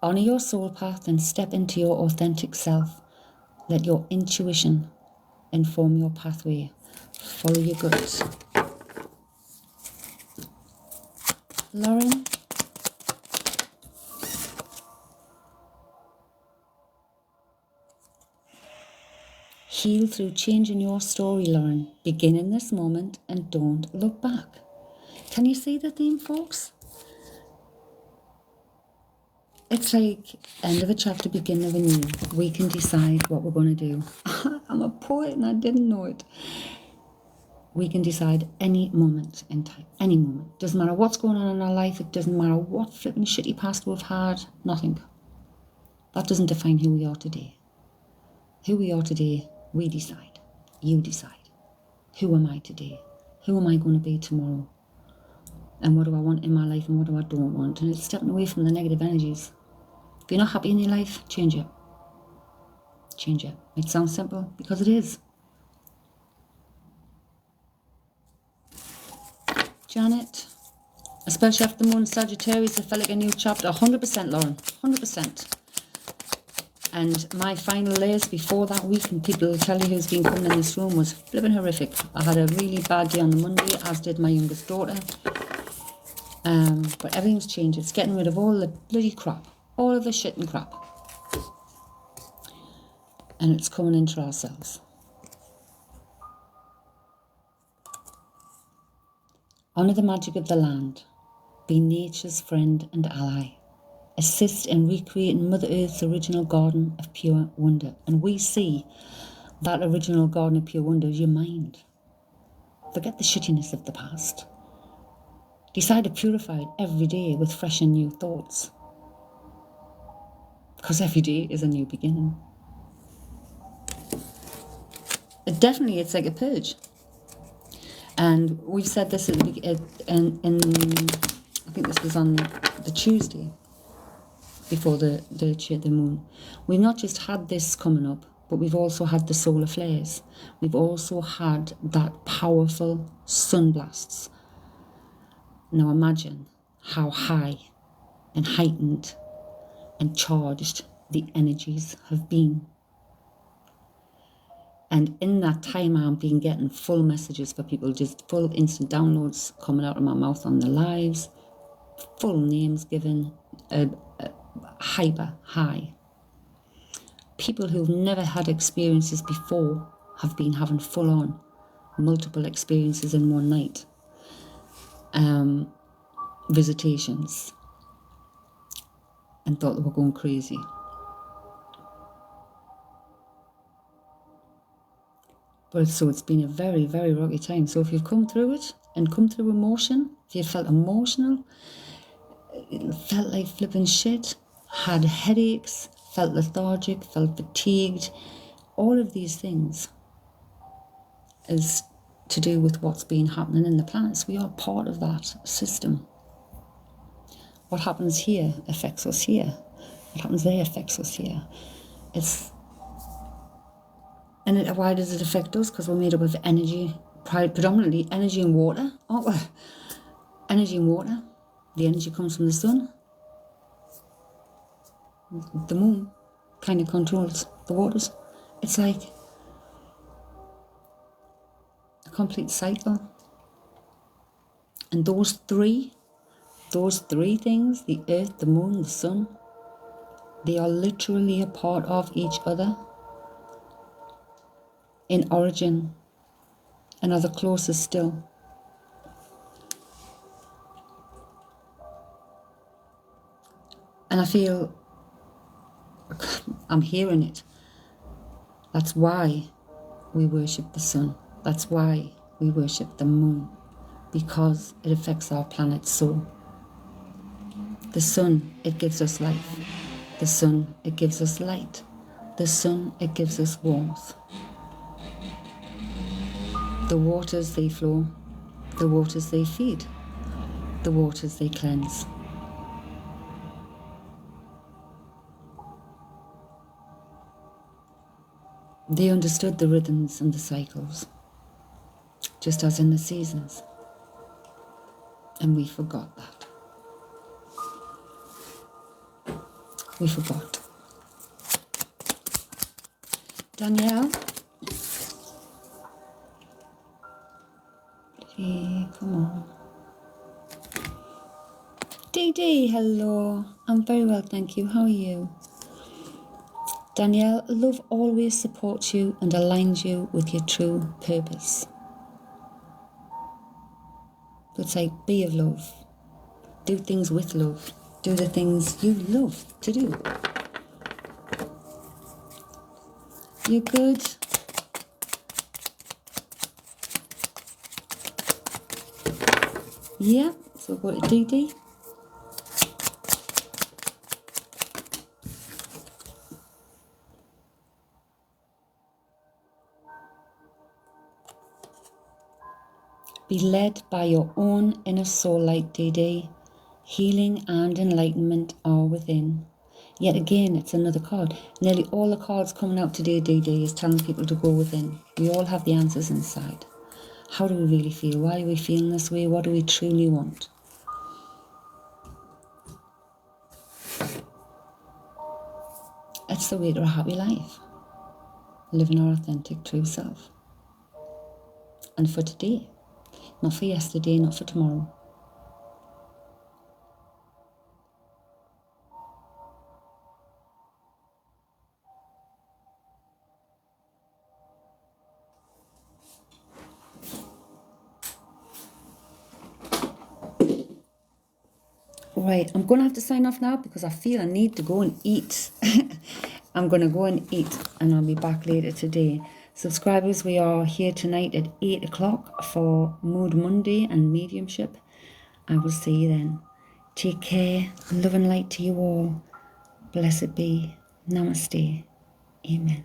Honour your soul path and step into your authentic self. Let your intuition inform your pathway. Follow your gut. Lauren. Heal through changing your story, Lauren. Begin in this moment and don't look back. Can you see the theme, folks? It's like end of a chapter, beginning of a new. We can decide what we're going to do. I'm a poet and I didn't know it. We can decide any moment in time, any moment. Doesn't matter what's going on in our life. It doesn't matter what flipping shitty past we've had. Nothing. That doesn't define who we are today. Who we are today, we decide. You decide. Who am I today? Who am I going to be tomorrow? And what do I want in my life and what do I don't want? And it's stepping away from the negative energies. If you're not happy in your life, change it. Change it. It sounds simple because it is. Janet, especially after the moon Sagittarius, I felt like a new chapter. 100%, Lauren, 100%. And my final layers before that week, and people will tell you who's been coming in this room, was flipping horrific. I had a really bad day on the Monday, as did my youngest daughter. But everything's changed. It's getting rid of all the bloody crap. All of the shit and crap. And it's coming into ourselves. Honour the magic of the land. Be nature's friend and ally. Assist in recreating Mother Earth's original garden of pure wonder. And we see that original garden of pure wonder is your mind. Forget the shittiness of the past. Decide to purify it every day with fresh and new thoughts. Because every day is a new beginning. Definitely, it's like a purge. And we've said this at the I think this was on the Tuesday before the moon. We've not just had this coming up, but we've also had the solar flares. We've also had that powerful sun blasts. Now imagine how high and heightened and charged the energies have been. And in that time, I've been getting full messages for people, just full instant downloads coming out of my mouth on the lives, full names given, hyper high. People who've never had experiences before have been having full on multiple experiences in one night. Visitations, and thought they were going crazy. But so it's been a very, very rocky time. So if you've come through it and come through emotion, if you felt emotional, it felt like flipping shit, had headaches, felt lethargic, felt fatigued, all of these things is to do with what's been happening in the planets. We are part of that system. What happens here affects us here. What happens there affects us here. Why does it affect us? Because we're made up of energy, predominantly energy and water, aren't we? Energy and water. The energy comes from the sun. The moon kind of controls the waters. It's like complete cycle. And those three things, the earth, the moon, the sun, they are literally a part of each other in origin and are the closest still. And I feel, I'm hearing it. That's why we worship the sun. That's why we worship the moon, because it affects our planet so. The sun, it gives us life. The sun, it gives us light. The sun, it gives us warmth. The waters, they flow. The waters, they feed. The waters, they cleanse. They understood the rhythms and the cycles, just as in the seasons. And we forgot that. We forgot. Danielle? Hey, come on. Dee Dee, hello. I'm very well, thank you. How are you? Danielle, love always supports you and aligns you with your true purpose. It's like, be of love. Do things with love. Do the things you love to do. You good? Yeah, so go to Dee Dee. Be led by your own inner soul light, Dee Dee. Healing and enlightenment are within. Yet again, it's another card. Nearly all the cards coming out today, Dee Dee, is telling people to go within. We all have the answers inside. How do we really feel? Why are we feeling this way? What do we truly want? It's the way to a happy life. Living our authentic true self. And for today. Not for yesterday, not for tomorrow. Right, I'm going to have to sign off now because I feel I need to go and eat. I'm going to go and eat and I'll be back later today. Subscribers, we are here tonight at 8 o'clock for Mood Monday and Mediumship. I will see you then. Take care. Love and light to you all. Blessed be. Namaste. Amen.